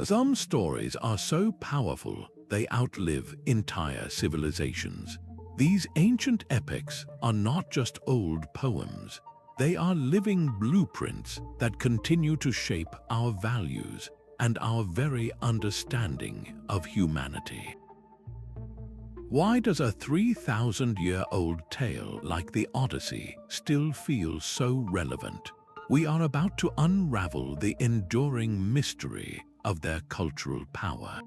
Some stories are so powerful they outlive entire civilizations. These ancient epics are not just old poems, they are living blueprints that continue to shape our values and our very understanding of humanity. Why does a 3,000-year-old tale like the Odyssey still feel so relevant? We are about to unravel the enduring mystery of their cultural power.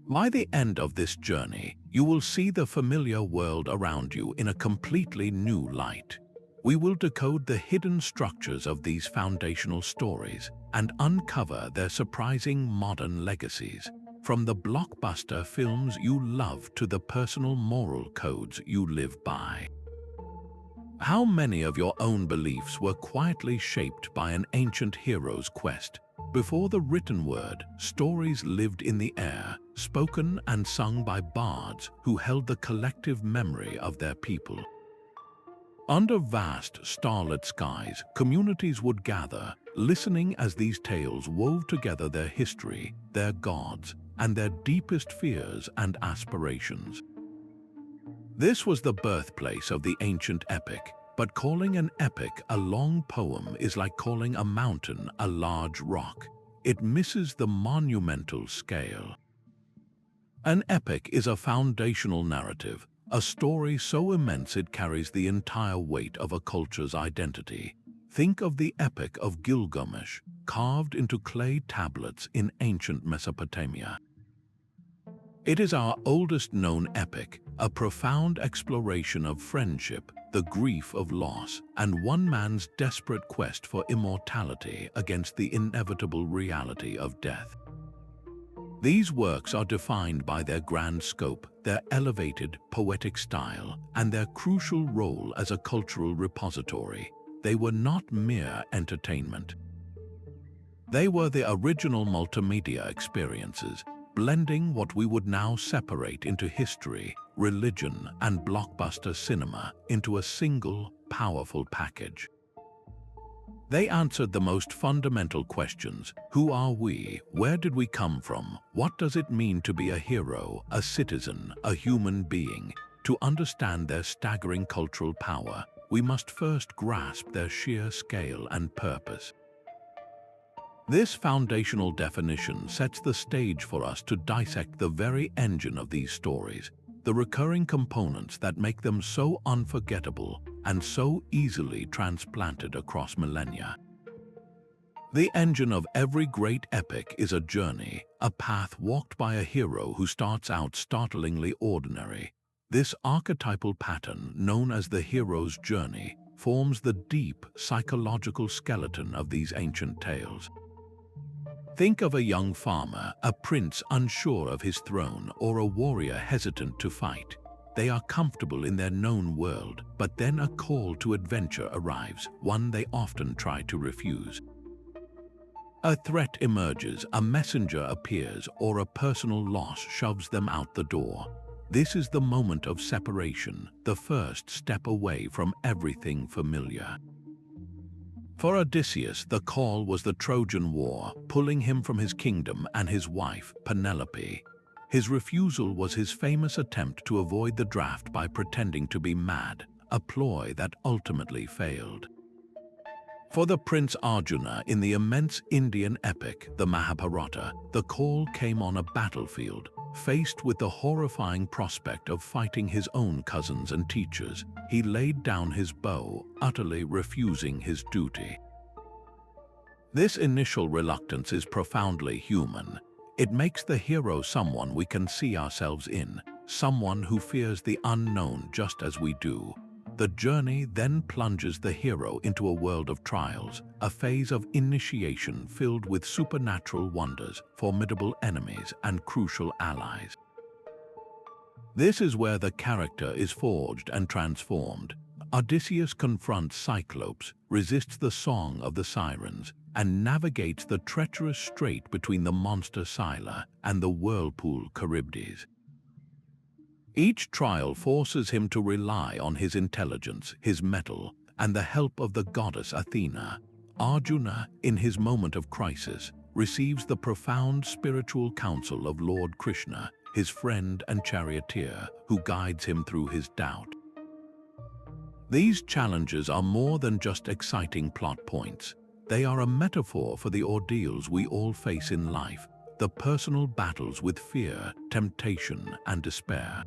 By the end of this journey, you will see the familiar world around you in a completely new light. We will decode the hidden structures of these foundational stories and uncover their surprising modern legacies, from the blockbuster films you love to the personal moral codes you live by. How many of your own beliefs were quietly shaped by an ancient hero's quest? Before the written word, stories lived in the air, spoken and sung by bards who held the collective memory of their people. Under vast, starlit skies, communities would gather, listening as these tales wove together their history, their gods, and their deepest fears and aspirations. This was the birthplace of the ancient epic, but calling an epic a long poem is like calling a mountain a large rock. It misses the monumental scale. An epic is a foundational narrative, a story so immense it carries the entire weight of a culture's identity. Think of the Epic of Gilgamesh, carved into clay tablets in ancient Mesopotamia. It is our oldest known epic, a profound exploration of friendship, the grief of loss, and one man's desperate quest for immortality against the inevitable reality of death. These works are defined by their grand scope, their elevated, poetic style, and their crucial role as a cultural repository. They were not mere entertainment. They were the original multimedia experiences, blending what we would now separate into history, religion, and blockbuster cinema into a single, powerful package. They answered the most fundamental questions: who are we? Where did we come from? What does it mean to be a hero, a citizen, a human being? To understand their staggering cultural power, we must first grasp their sheer scale and purpose. This foundational definition sets the stage for us to dissect the very engine of these stories, the recurring components that make them so unforgettable and so easily transplanted across millennia. The engine of every great epic is a journey, a path walked by a hero who starts out startlingly ordinary. This archetypal pattern, known as the hero's journey, forms the deep psychological skeleton of these ancient tales. Think of a young farmer, a prince unsure of his throne, or a warrior hesitant to fight. They are comfortable in their known world, but then a call to adventure arrives, one they often try to refuse. A threat emerges, a messenger appears, or a personal loss shoves them out the door. This is the moment of separation, the first step away from everything familiar. For Odysseus, the call was the Trojan War, pulling him from his kingdom and his wife, Penelope. His refusal was his famous attempt to avoid the draft by pretending to be mad, a ploy that ultimately failed. For the Prince Arjuna in the immense Indian epic, the Mahabharata, the call came on a battlefield, faced with the horrifying prospect of fighting his own cousins and teachers. He laid down his bow, utterly refusing his duty. This initial reluctance is profoundly human. It makes the hero someone we can see ourselves in, someone who fears the unknown just as we do. The journey then plunges the hero into a world of trials, a phase of initiation filled with supernatural wonders, formidable enemies, and crucial allies. This is where the character is forged and transformed. Odysseus confronts Cyclopes, resists the song of the sirens, and navigates the treacherous strait between the monster Scylla and the whirlpool Charybdis. Each trial forces him to rely on his intelligence, his mettle, and the help of the goddess Athena. Arjuna, in his moment of crisis, receives the profound spiritual counsel of Lord Krishna, his friend and charioteer, who guides him through his doubt. These challenges are more than just exciting plot points. They are a metaphor for the ordeals we all face in life, the personal battles with fear, temptation, and despair.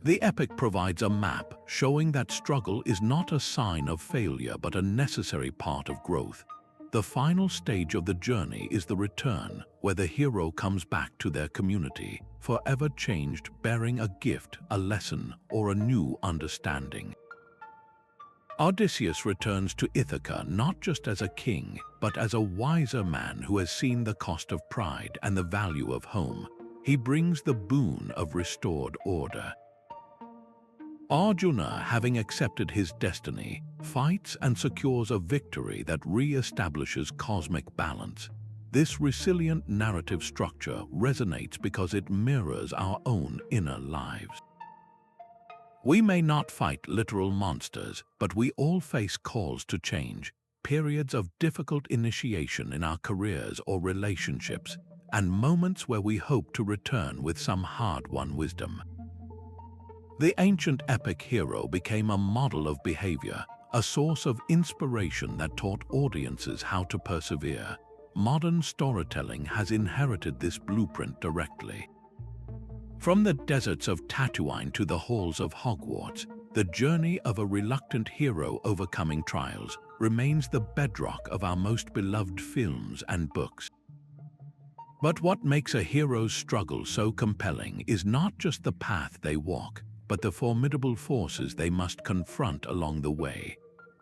The epic provides a map showing that struggle is not a sign of failure but a necessary part of growth. The final stage of the journey is the return, where the hero comes back to their community, forever changed, bearing a gift, a lesson, or a new understanding. Odysseus returns to Ithaca not just as a king, but as a wiser man who has seen the cost of pride and the value of home. He brings the boon of restored order. Arjuna, having accepted his destiny, fights and secures a victory that re-establishes cosmic balance. This resilient narrative structure resonates because it mirrors our own inner lives. We may not fight literal monsters, but we all face calls to change, periods of difficult initiation in our careers or relationships, and moments where we hope to return with some hard-won wisdom. The ancient epic hero became a model of behavior, a source of inspiration that taught audiences how to persevere. Modern storytelling has inherited this blueprint directly. From the deserts of Tatooine to the halls of Hogwarts, the journey of a reluctant hero overcoming trials remains the bedrock of our most beloved films and books. But what makes a hero's struggle so compelling is not just the path they walk, but the formidable forces they must confront along the way.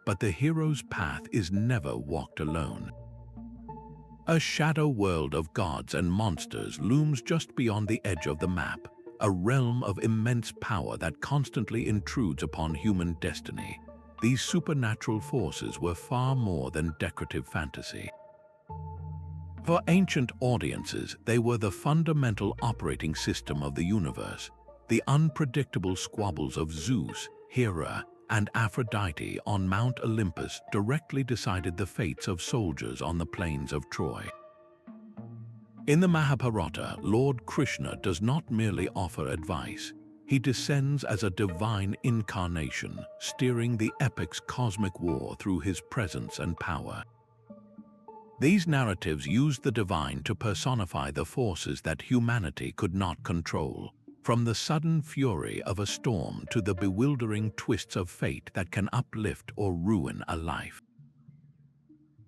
But the hero's path is never walked alone. A shadow world of gods and monsters looms just beyond the edge of the map, a realm of immense power that constantly intrudes upon human destiny. These supernatural forces were far more than decorative fantasy. For ancient audiences, they were the fundamental operating system of the universe. The unpredictable squabbles of Zeus, Hera, and Aphrodite on Mount Olympus directly decided the fates of soldiers on the plains of Troy. In the Mahabharata, Lord Krishna does not merely offer advice. He descends as a divine incarnation, steering the epic's cosmic war through his presence and power. These narratives use the divine to personify the forces that humanity could not control, from the sudden fury of a storm to the bewildering twists of fate that can uplift or ruin a life.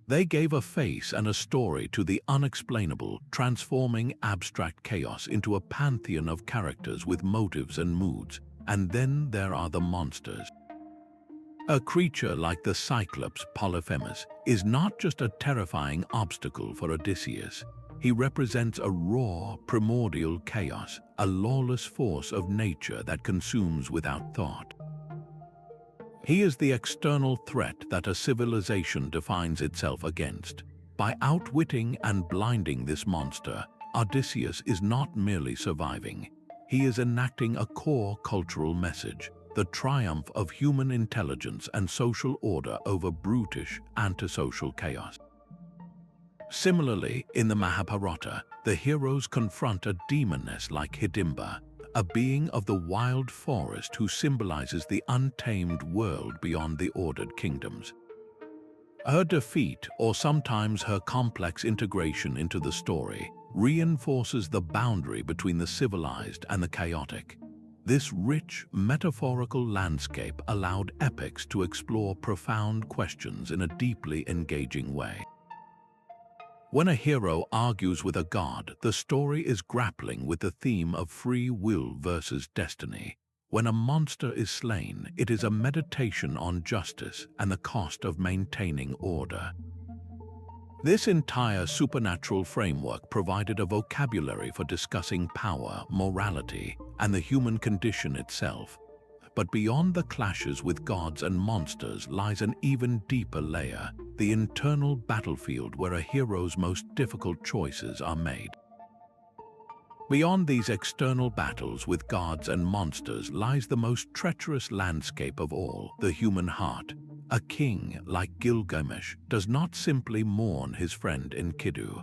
They gave a face and a story to the unexplainable, transforming abstract chaos into a pantheon of characters with motives and moods. And then there are the monsters. A creature like the Cyclops Polyphemus is not just a terrifying obstacle for Odysseus. He represents a raw, primordial chaos, a lawless force of nature that consumes without thought. He is the external threat that a civilization defines itself against. By outwitting and blinding this monster, Odysseus is not merely surviving. He is enacting a core cultural message, the triumph of human intelligence and social order over brutish, antisocial chaos. Similarly, in the Mahabharata, the heroes confront a demoness like Hidimba, a being of the wild forest who symbolizes the untamed world beyond the ordered kingdoms. Her defeat, or sometimes her complex integration into the story, reinforces the boundary between the civilized and the chaotic. This rich, metaphorical landscape allowed epics to explore profound questions in a deeply engaging way. When a hero argues with a god, the story is grappling with the theme of free will versus destiny. When a monster is slain, it is a meditation on justice and the cost of maintaining order. This entire supernatural framework provided a vocabulary for discussing power, morality, and the human condition itself. But beyond the clashes with gods and monsters lies an even deeper layer, the internal battlefield where a hero's most difficult choices are made. Beyond these external battles with gods and monsters lies the most treacherous landscape of all, the human heart, A king like Gilgamesh does not simply mourn his friend Enkidu.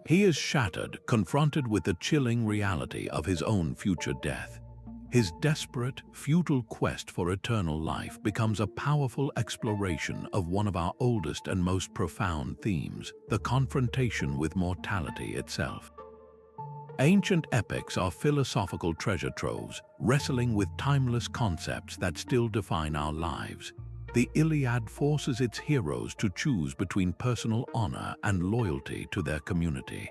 He is shattered, confronted with the chilling reality of his own future death. His desperate, futile quest for eternal life becomes a powerful exploration of one of our oldest and most profound themes, the confrontation with mortality itself. Ancient epics are philosophical treasure troves, wrestling with timeless concepts that still define our lives. The Iliad forces its heroes to choose between personal honor and loyalty to their community.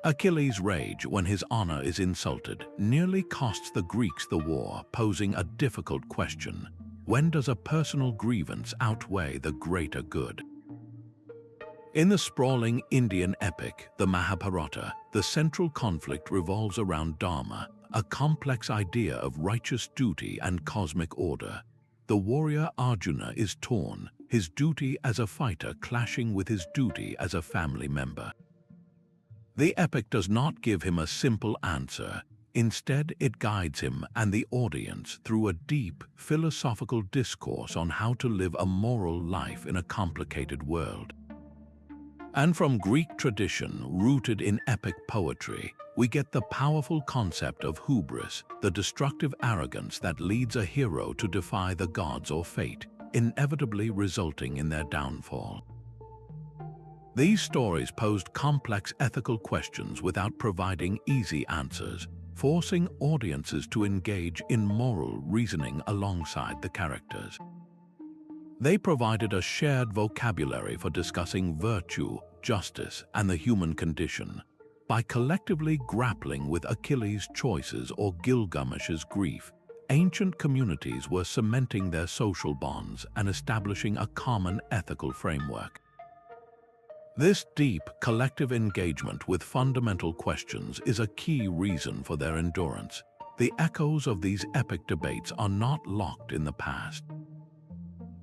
Achilles' rage when his honor is insulted nearly costs the Greeks the war, posing a difficult question: when does a personal grievance outweigh the greater good? In the sprawling Indian epic, the Mahabharata, the central conflict revolves around Dharma, a complex idea of righteous duty and cosmic order. The warrior Arjuna is torn, his duty as a fighter clashing with his duty as a family member. The epic does not give him a simple answer. Instead, it guides him and the audience through a deep, philosophical discourse on how to live a moral life in a complicated world. And from Greek tradition, rooted in epic poetry, we get the powerful concept of hubris, the destructive arrogance that leads a hero to defy the gods or fate, inevitably resulting in their downfall. These stories posed complex ethical questions without providing easy answers, forcing audiences to engage in moral reasoning alongside the characters. They provided a shared vocabulary for discussing virtue, justice, and the human condition. By collectively grappling with Achilles' choices or Gilgamesh's grief, ancient communities were cementing their social bonds and establishing a common ethical framework. This deep, collective engagement with fundamental questions is a key reason for their endurance. The echoes of these epic debates are not locked in the past.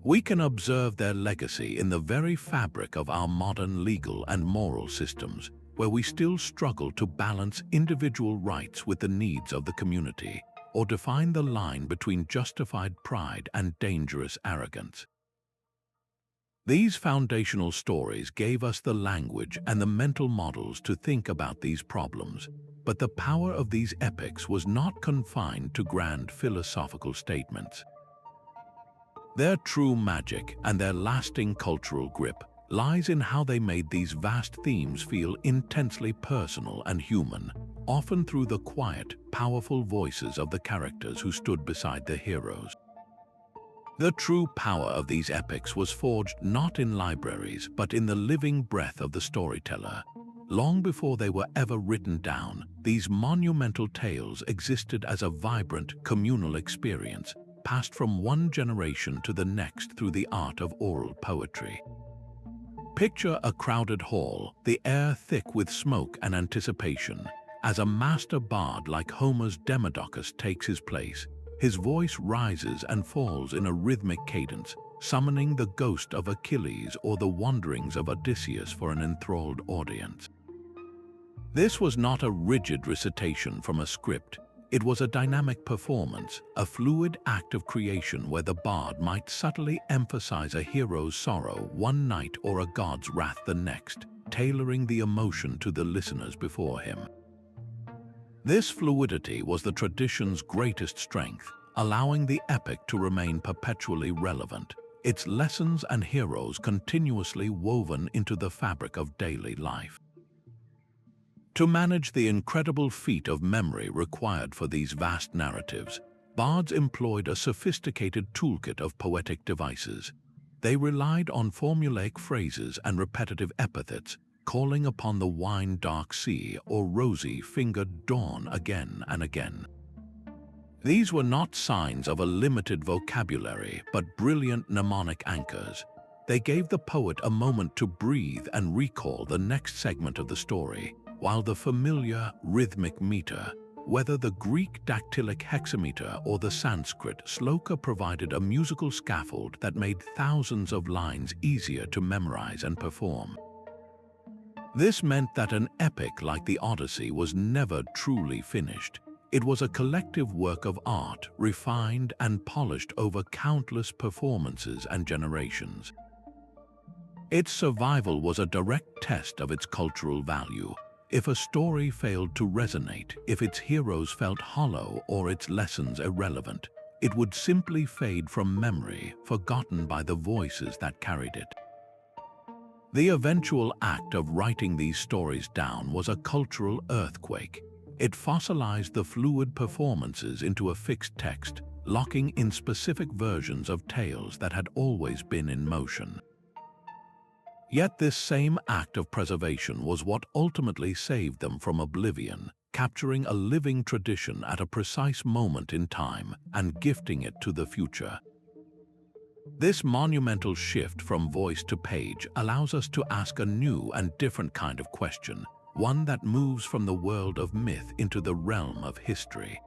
We can observe their legacy in the very fabric of our modern legal and moral systems, where we still struggle to balance individual rights with the needs of the community, or define the line between justified pride and dangerous arrogance. These foundational stories gave us the language and the mental models to think about these problems, but the power of these epics was not confined to grand philosophical statements. Their true magic and their lasting cultural grip lies in how they made these vast themes feel intensely personal and human, often through the quiet, powerful voices of the characters who stood beside the heroes. The true power of these epics was forged not in libraries, but in the living breath of the storyteller. Long before they were ever written down, these monumental tales existed as a vibrant, communal experience, passed from one generation to the next through the art of oral poetry. Picture a crowded hall, the air thick with smoke and anticipation, as a master bard like Homer's Demodocus takes his place. His voice rises and falls in a rhythmic cadence, summoning the ghost of Achilles or the wanderings of Odysseus for an enthralled audience. This was not a rigid recitation from a script. It was a dynamic performance, a fluid act of creation where the bard might subtly emphasize a hero's sorrow one night or a god's wrath the next, tailoring the emotion to the listeners before him. This fluidity was the tradition's greatest strength, allowing the epic to remain perpetually relevant, its lessons and heroes continuously woven into the fabric of daily life. To manage the incredible feat of memory required for these vast narratives, bards employed a sophisticated toolkit of poetic devices. They relied on formulaic phrases and repetitive epithets, calling upon the wine-dark sea or rosy-fingered dawn again and again. These were not signs of a limited vocabulary, but brilliant mnemonic anchors. They gave the poet a moment to breathe and recall the next segment of the story, while the familiar rhythmic meter, whether the Greek dactylic hexameter or the Sanskrit sloka, provided a musical scaffold that made thousands of lines easier to memorize and perform. This meant that an epic like the Odyssey was never truly finished. It was a collective work of art, refined and polished over countless performances and generations. Its survival was a direct test of its cultural value. If a story failed to resonate, if its heroes felt hollow or its lessons irrelevant, it would simply fade from memory, forgotten by the voices that carried it. The eventual act of writing these stories down was a cultural earthquake. It fossilized the fluid performances into a fixed text, locking in specific versions of tales that had always been in motion. Yet this same act of preservation was what ultimately saved them from oblivion, capturing a living tradition at a precise moment in time and gifting it to the future. This monumental shift from voice to page allows us to ask a new and different kind of question, one that moves from the world of myth into the realm of history.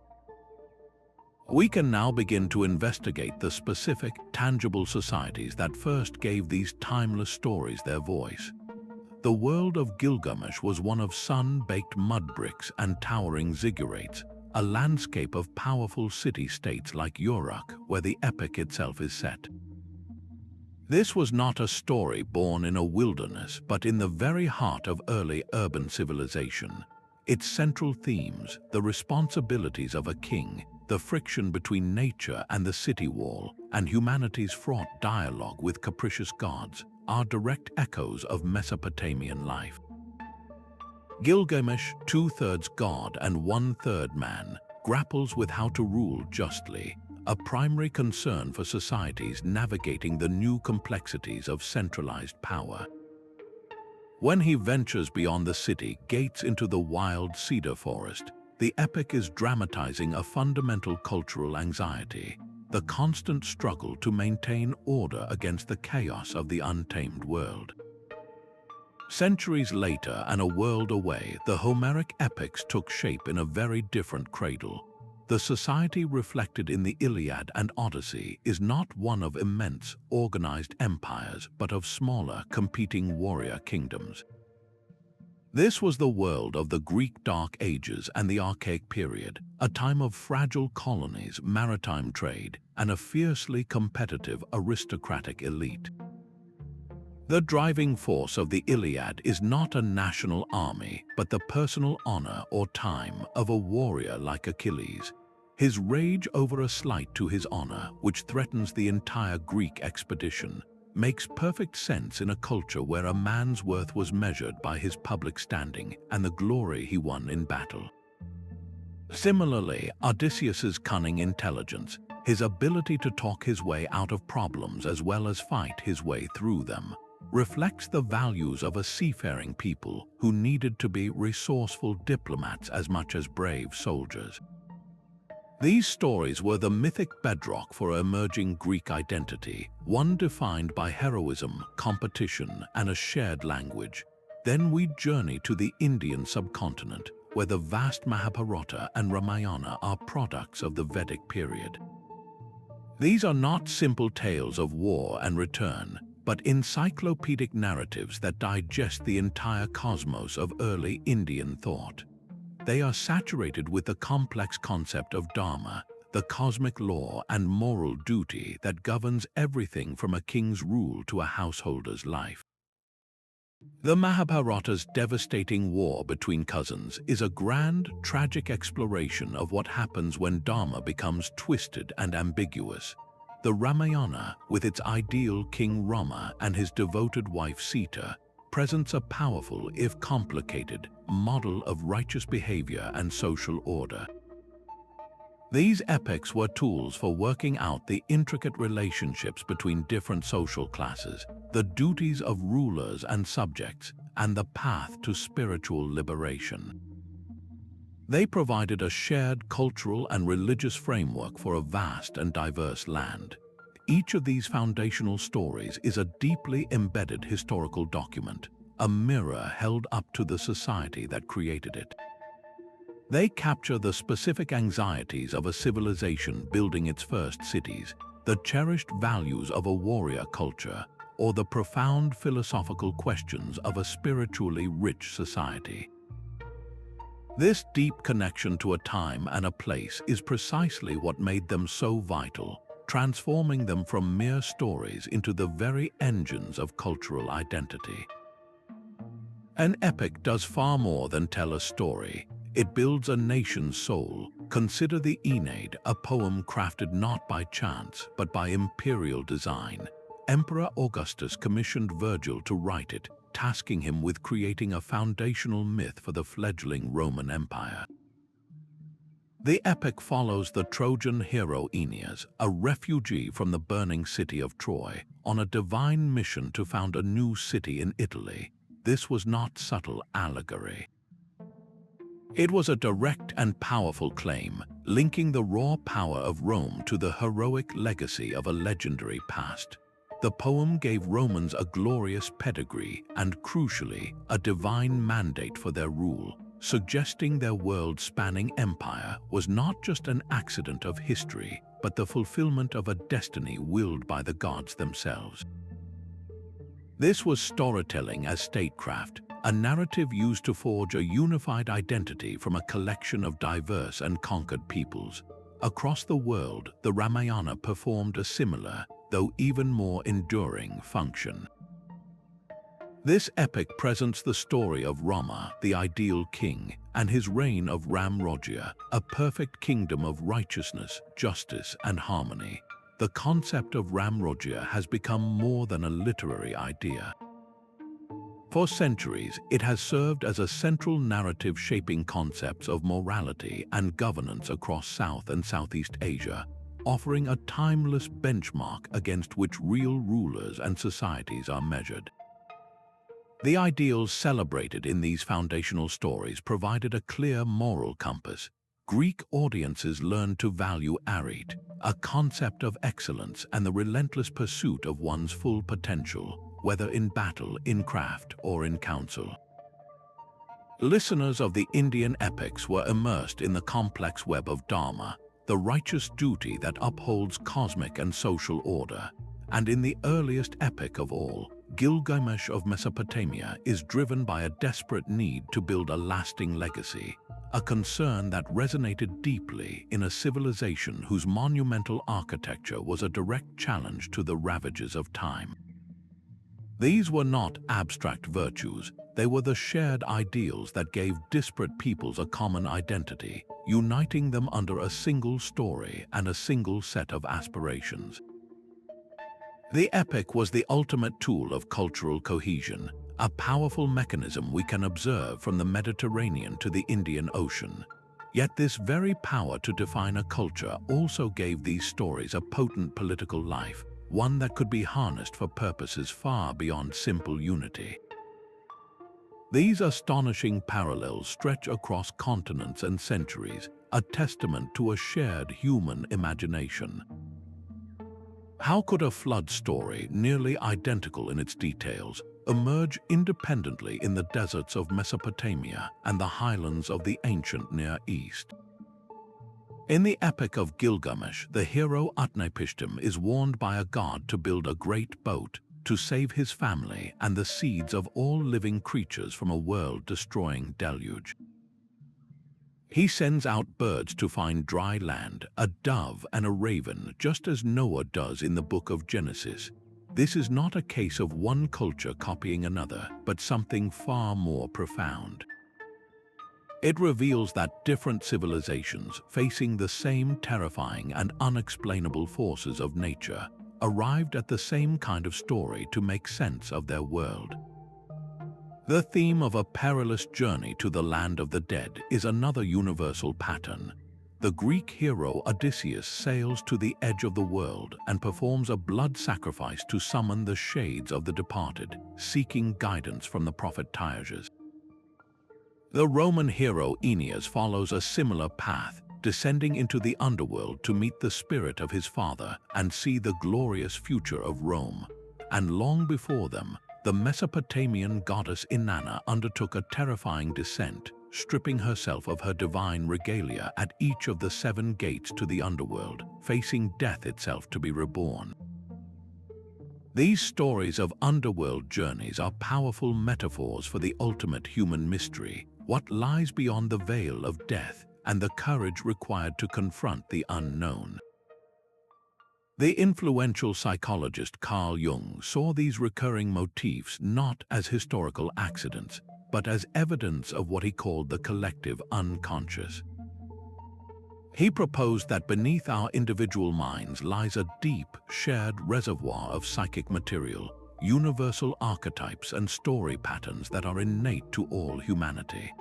We can now begin to investigate the specific, tangible societies that first gave these timeless stories their voice. The world of Gilgamesh was one of sun-baked mud bricks and towering ziggurats, a landscape of powerful city-states like Uruk, where the epic itself is set. This was not a story born in a wilderness, but in the very heart of early urban civilization. Its central themes, the responsibilities of a king, the friction between nature and the city wall, and humanity's fraught dialogue with capricious gods, are direct echoes of Mesopotamian life. Gilgamesh, 2/3 god and 1/3 man, grapples with how to rule justly, a primary concern for societies navigating the new complexities of centralized power. When he ventures beyond the city gates into the wild cedar forest, the epic is dramatizing a fundamental cultural anxiety, the constant struggle to maintain order against the chaos of the untamed world. Centuries later and a world away, the Homeric epics took shape in a very different cradle. The society reflected in the Iliad and Odyssey is not one of immense, organized empires, but of smaller, competing warrior kingdoms. This was the world of the Greek Dark Ages and the Archaic period, a time of fragile colonies, maritime trade, and a fiercely competitive aristocratic elite. The driving force of the Iliad is not a national army, but the personal honor or time of a warrior like Achilles. His rage over a slight to his honor, which threatens the entire Greek expedition, makes perfect sense in a culture where a man's worth was measured by his public standing and the glory he won in battle. Similarly, Odysseus's cunning intelligence, his ability to talk his way out of problems as well as fight his way through them, reflects the values of a seafaring people who needed to be resourceful diplomats as much as brave soldiers. These stories were the mythic bedrock for emerging Greek identity, one defined by heroism, competition, and a shared language. Then we journey to the Indian subcontinent, where the vast Mahabharata and Ramayana are products of the Vedic period. These are not simple tales of war and return, but encyclopedic narratives that digest the entire cosmos of early Indian thought. They are saturated with the complex concept of Dharma, the cosmic law and moral duty that governs everything from a king's rule to a householder's life. The Mahabharata's devastating war between cousins is a grand, tragic exploration of what happens when Dharma becomes twisted and ambiguous. The Ramayana, with its ideal King Rama and his devoted wife Sita, presents a powerful, if complicated, model of righteous behavior and social order. These epics were tools for working out the intricate relationships between different social classes, the duties of rulers and subjects, and the path to spiritual liberation. They provided a shared cultural and religious framework for a vast and diverse land. Each of these foundational stories is a deeply embedded historical document, a mirror held up to the society that created it. They capture the specific anxieties of a civilization building its first cities, the cherished values of a warrior culture, or the profound philosophical questions of a spiritually rich society. This deep connection to a time and a place is precisely what made them so vital, transforming them from mere stories into the very engines of cultural identity. An epic does far more than tell a story. It builds a nation's soul. Consider the Aeneid, a poem crafted not by chance, but by imperial design. Emperor Augustus commissioned Virgil to write it, tasking him with creating a foundational myth for the fledgling Roman Empire. The epic follows the Trojan hero Aeneas, a refugee from the burning city of Troy, on a divine mission to found a new city in Italy. This was not subtle allegory. It was a direct and powerful claim, linking the raw power of Rome to the heroic legacy of a legendary past. The poem gave Romans a glorious pedigree and, crucially, a divine mandate for their rule, suggesting their world-spanning empire was not just an accident of history, but the fulfillment of a destiny willed by the gods themselves. This was storytelling as statecraft, a narrative used to forge a unified identity from a collection of diverse and conquered peoples. Across the world, the Ramayana performed a similar, though even more enduring, function. This epic presents the story of Rama, the ideal king, and his reign of Ramrajya, a perfect kingdom of righteousness, justice, and harmony. The concept of Ramrajya has become more than a literary idea. For centuries, it has served as a central narrative shaping concepts of morality and governance across South and Southeast Asia, offering a timeless benchmark against which real rulers and societies are measured. The ideals celebrated in these foundational stories provided a clear moral compass. Greek audiences learned to value arete, a concept of excellence and the relentless pursuit of one's full potential, whether in battle, in craft, or in counsel. Listeners of the Indian epics were immersed in the complex web of Dharma, the righteous duty that upholds cosmic and social order. And in the earliest epic of all, Gilgamesh of Mesopotamia is driven by a desperate need to build a lasting legacy, a concern that resonated deeply in a civilization whose monumental architecture was a direct challenge to the ravages of time. These were not abstract virtues, they were the shared ideals that gave disparate peoples a common identity, uniting them under a single story and a single set of aspirations. The epic was the ultimate tool of cultural cohesion, a powerful mechanism we can observe from the Mediterranean to the Indian Ocean. Yet this very power to define a culture also gave these stories a potent political life, one that could be harnessed for purposes far beyond simple unity. These astonishing parallels stretch across continents and centuries, a testament to a shared human imagination. How could a flood story, nearly identical in its details, emerge independently in the deserts of Mesopotamia and the highlands of the ancient Near East? In the Epic of Gilgamesh, the hero Utnapishtim is warned by a god to build a great boat to save his family and the seeds of all living creatures from a world-destroying deluge. He sends out birds to find dry land, a dove and a raven, just as Noah does in the book of Genesis. This is not a case of one culture copying another, but something far more profound. It reveals that different civilizations, facing the same terrifying and unexplainable forces of nature, arrived at the same kind of story to make sense of their world. The theme of a perilous journey to the land of the dead is another universal pattern. The Greek hero Odysseus sails to the edge of the world and performs a blood sacrifice to summon the shades of the departed, seeking guidance from the prophet Tyreus. The Roman hero Aeneas follows a similar path, descending into the underworld to meet the spirit of his father and see the glorious future of Rome. And long before them, the Mesopotamian goddess Inanna undertook a terrifying descent, stripping herself of her divine regalia at each of the 7 gates to the underworld, facing death itself to be reborn. These stories of underworld journeys are powerful metaphors for the ultimate human mystery, what lies beyond the veil of death and the courage required to confront the unknown. The influential psychologist Carl Jung saw these recurring motifs not as historical accidents, but as evidence of what he called the collective unconscious. He proposed that beneath our individual minds lies a deep, shared reservoir of psychic material, universal archetypes and story patterns that are innate to all humanity.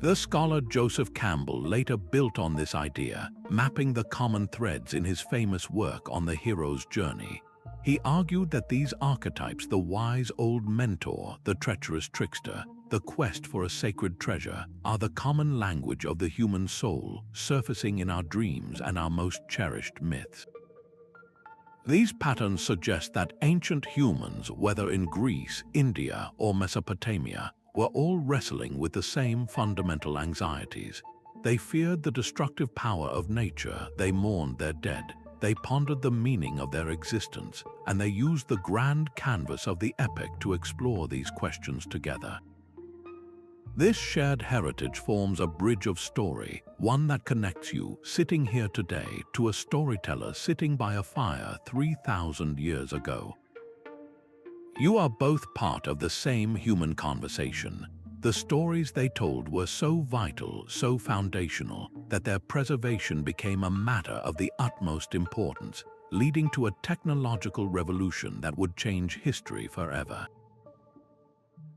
The scholar Joseph Campbell later built on this idea, mapping the common threads in his famous work on the hero's journey. He argued that these archetypes, the wise old mentor, the treacherous trickster, the quest for a sacred treasure, are the common language of the human soul, surfacing in our dreams and our most cherished myths. These patterns suggest that ancient humans, whether in Greece, India, or Mesopotamia, were all wrestling with the same fundamental anxieties. They feared the destructive power of nature, they mourned their dead, they pondered the meaning of their existence, and they used the grand canvas of the epic to explore these questions together. This shared heritage forms a bridge of story, one that connects you, sitting here today, to a storyteller sitting by a fire 3,000 years ago. You are both part of the same human conversation. The stories they told were so vital, so foundational, that their preservation became a matter of the utmost importance, leading to a technological revolution that would change history forever.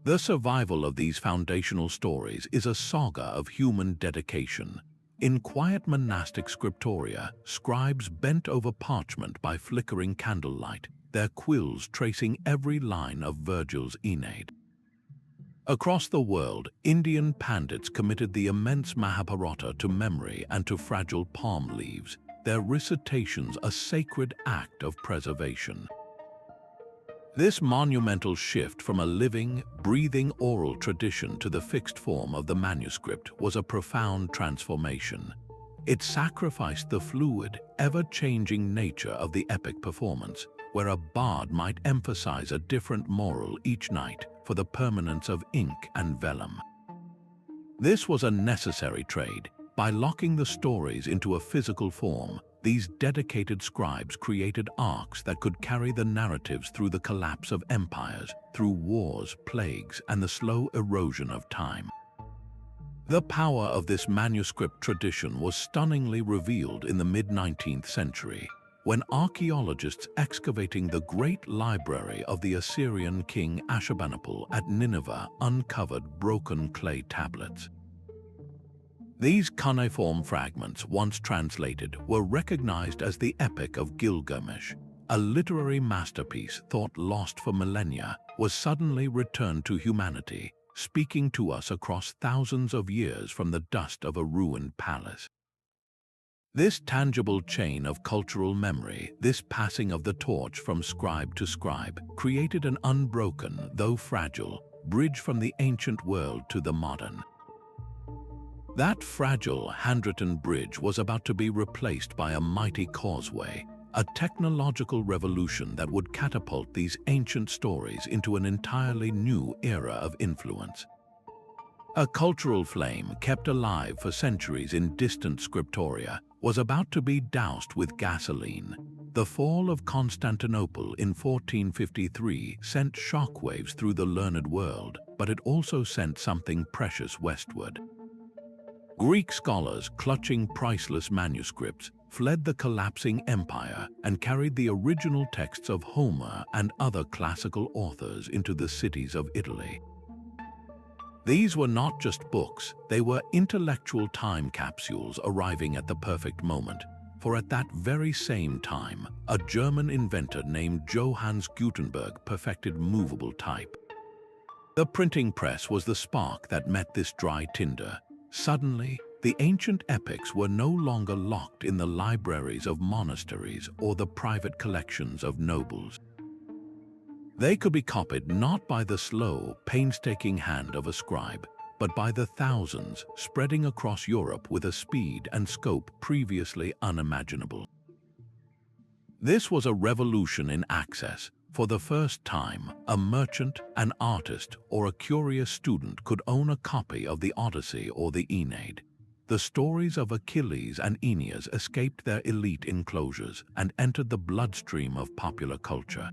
The survival of these foundational stories is a saga of human dedication. In quiet monastic scriptoria, scribes bent over parchment by flickering candlelight, their quills tracing every line of Virgil's Aeneid. Across the world, Indian pandits committed the immense Mahabharata to memory and to fragile palm leaves, their recitations a sacred act of preservation. This monumental shift from a living, breathing oral tradition to the fixed form of the manuscript was a profound transformation. It sacrificed the fluid, ever-changing nature of the epic performance, where a bard might emphasize a different moral each night for the permanence of ink and vellum. This was a necessary trade. By locking the stories into a physical form, these dedicated scribes created arcs that could carry the narratives through the collapse of empires, through wars, plagues, and the slow erosion of time. The power of this manuscript tradition was stunningly revealed in the mid-19th century, when archaeologists excavating the great library of the Assyrian king Ashurbanipal at Nineveh uncovered broken clay tablets. These cuneiform fragments, once translated, were recognized as the Epic of Gilgamesh. A literary masterpiece thought lost for millennia was suddenly returned to humanity, speaking to us across thousands of years from the dust of a ruined palace. This tangible chain of cultural memory, this passing of the torch from scribe to scribe, created an unbroken, though fragile, bridge from the ancient world to the modern. That fragile, handwritten bridge was about to be replaced by a mighty causeway, a technological revolution that would catapult these ancient stories into an entirely new era of influence. A cultural flame kept alive for centuries in distant scriptoria was about to be doused with gasoline. The fall of Constantinople in 1453 sent shockwaves through the learned world, but it also sent something precious westward. Greek scholars, clutching priceless manuscripts, fled the collapsing empire and carried the original texts of Homer and other classical authors into the cities of Italy. These were not just books, they were intellectual time capsules arriving at the perfect moment, for at that very same time, a German inventor named Johannes Gutenberg perfected movable type. The printing press was the spark that met this dry tinder. Suddenly, the ancient epics were no longer locked in the libraries of monasteries or the private collections of nobles. They could be copied not by the slow, painstaking hand of a scribe, but by the thousands spreading across Europe with a speed and scope previously unimaginable. This was a revolution in access, For the first time, a merchant, an artist, or a curious student could own a copy of the Odyssey or the Aeneid. The stories of Achilles and Aeneas escaped their elite enclosures and entered the bloodstream of popular culture.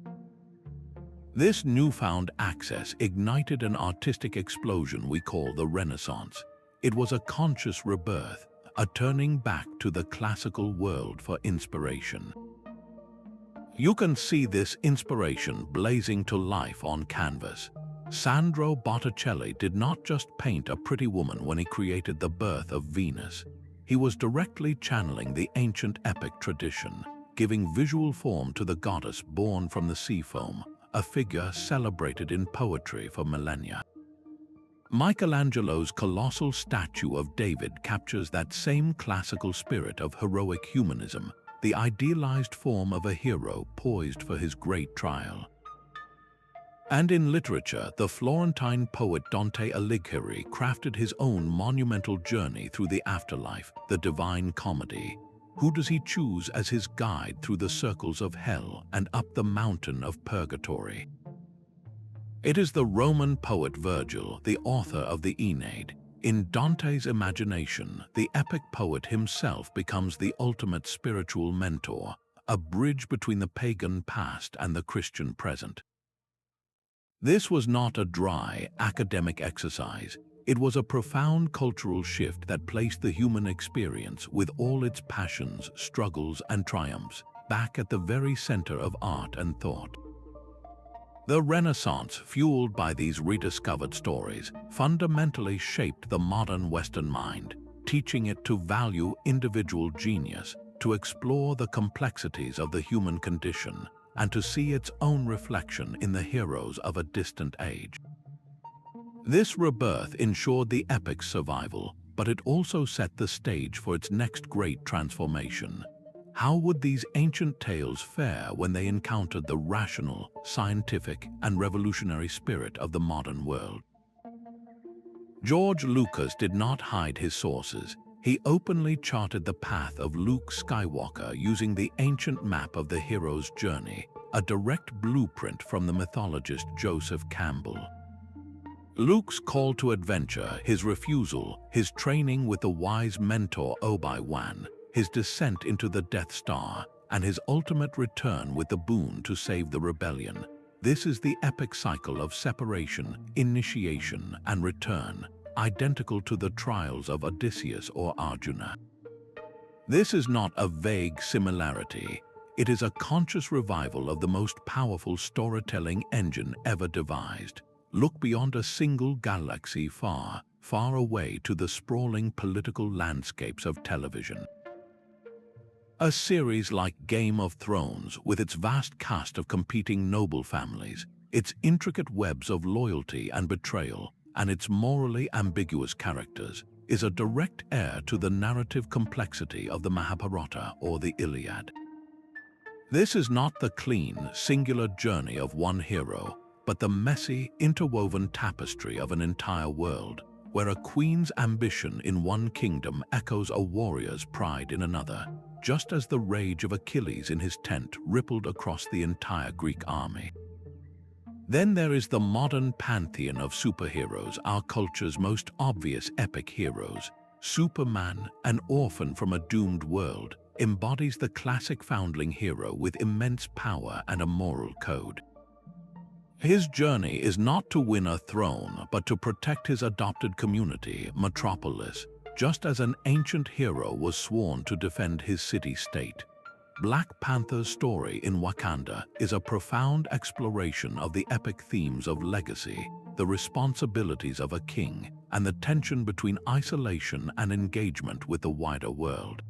This newfound access ignited an artistic explosion we call the Renaissance. It was a conscious rebirth, a turning back to the classical world for inspiration. You can see this inspiration blazing to life on canvas. Sandro Botticelli did not just paint a pretty woman when he created The Birth of Venus. He was directly channeling the ancient epic tradition, giving visual form to the goddess born from the sea foam, a figure celebrated in poetry for millennia. Michelangelo's colossal statue of David captures that same classical spirit of heroic humanism, the idealized form of a hero poised for his great trial. And in literature, the Florentine poet Dante Alighieri crafted his own monumental journey through the afterlife, the Divine Comedy. Who does he choose as his guide through the circles of hell and up the mountain of purgatory? It is the Roman poet Virgil, the author of the Aeneid. In Dante's imagination, the epic poet himself becomes the ultimate spiritual mentor, a bridge between the pagan past and the Christian present. This was not a dry, academic exercise. It was a profound cultural shift that placed the human experience, with all its passions, struggles, and triumphs, back at the very center of art and thought. The Renaissance, fueled by these rediscovered stories, fundamentally shaped the modern Western mind, teaching it to value individual genius, to explore the complexities of the human condition, and to see its own reflection in the heroes of a distant age. This rebirth ensured the epic's survival, but it also set the stage for its next great transformation. How would these ancient tales fare when they encountered the rational, scientific, and revolutionary spirit of the modern world? George Lucas did not hide his sources. He openly charted the path of Luke Skywalker using the ancient map of the hero's journey, a direct blueprint from the mythologist Joseph Campbell. Luke's call to adventure, his refusal, his training with the wise mentor Obi-Wan, his descent into the Death Star, and his ultimate return with the boon to save the rebellion. This is the epic cycle of separation, initiation, and return, identical to the trials of Odysseus or Arjuna. This is not a vague similarity. It is a conscious revival of the most powerful storytelling engine ever devised. Look beyond a single galaxy far, far away to the sprawling political landscapes of television. A series like Game of Thrones, with its vast cast of competing noble families, its intricate webs of loyalty and betrayal, and its morally ambiguous characters, is a direct heir to the narrative complexity of the Mahabharata or the Iliad. This is not the clean, singular journey of one hero, but the messy, interwoven tapestry of an entire world, where a queen's ambition in one kingdom echoes a warrior's pride in another, just as the rage of Achilles in his tent rippled across the entire Greek army. Then there is the modern pantheon of superheroes, our culture's most obvious epic heroes. Superman, an orphan from a doomed world, embodies the classic foundling hero with immense power and a moral code. His journey is not to win a throne, but to protect his adopted community, Metropolis, just as an ancient hero was sworn to defend his city-state. Black Panther's story in Wakanda is a profound exploration of the epic themes of legacy, the responsibilities of a king, and the tension between isolation and engagement with the wider world.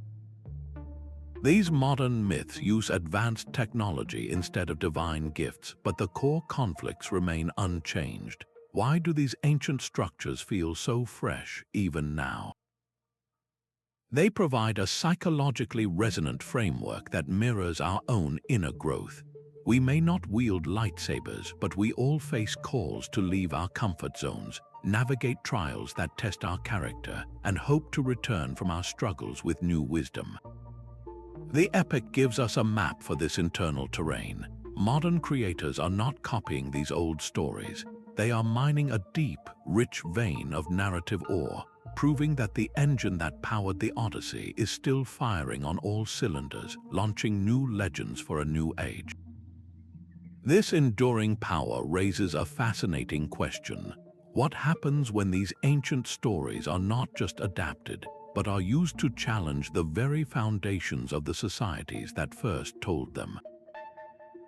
These modern myths use advanced technology instead of divine gifts, but the core conflicts remain unchanged. Why do these ancient structures feel so fresh even now? They provide a psychologically resonant framework that mirrors our own inner growth. We may not wield lightsabers, but we all face calls to leave our comfort zones, navigate trials that test our character, and hope to return from our struggles with new wisdom. The epic gives us a map for this internal terrain. Modern creators are not copying these old stories. They are mining a deep, rich vein of narrative ore, proving that the engine that powered the Odyssey is still firing on all cylinders, launching new legends for a new age. This enduring power raises a fascinating question. What happens when these ancient stories are not just adapted, but are used to challenge the very foundations of the societies that first told them?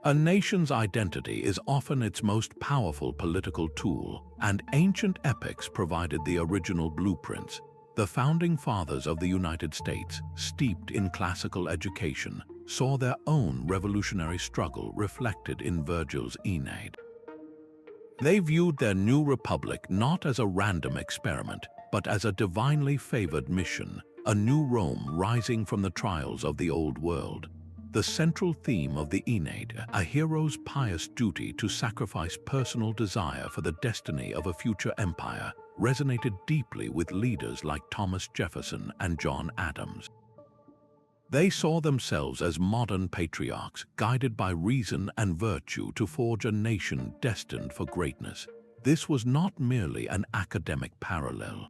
A nation's identity is often its most powerful political tool, and ancient epics provided the original blueprints. The founding fathers of the United States, steeped in classical education, saw their own revolutionary struggle reflected in Virgil's Aeneid. They viewed their new republic not as a random experiment, but as a divinely favored mission, a new Rome rising from the trials of the old world. The central theme of the Aeneid, a hero's pious duty to sacrifice personal desire for the destiny of a future empire, resonated deeply with leaders like Thomas Jefferson and John Adams. They saw themselves as modern patriarchs, guided by reason and virtue to forge a nation destined for greatness. This was not merely an academic parallel.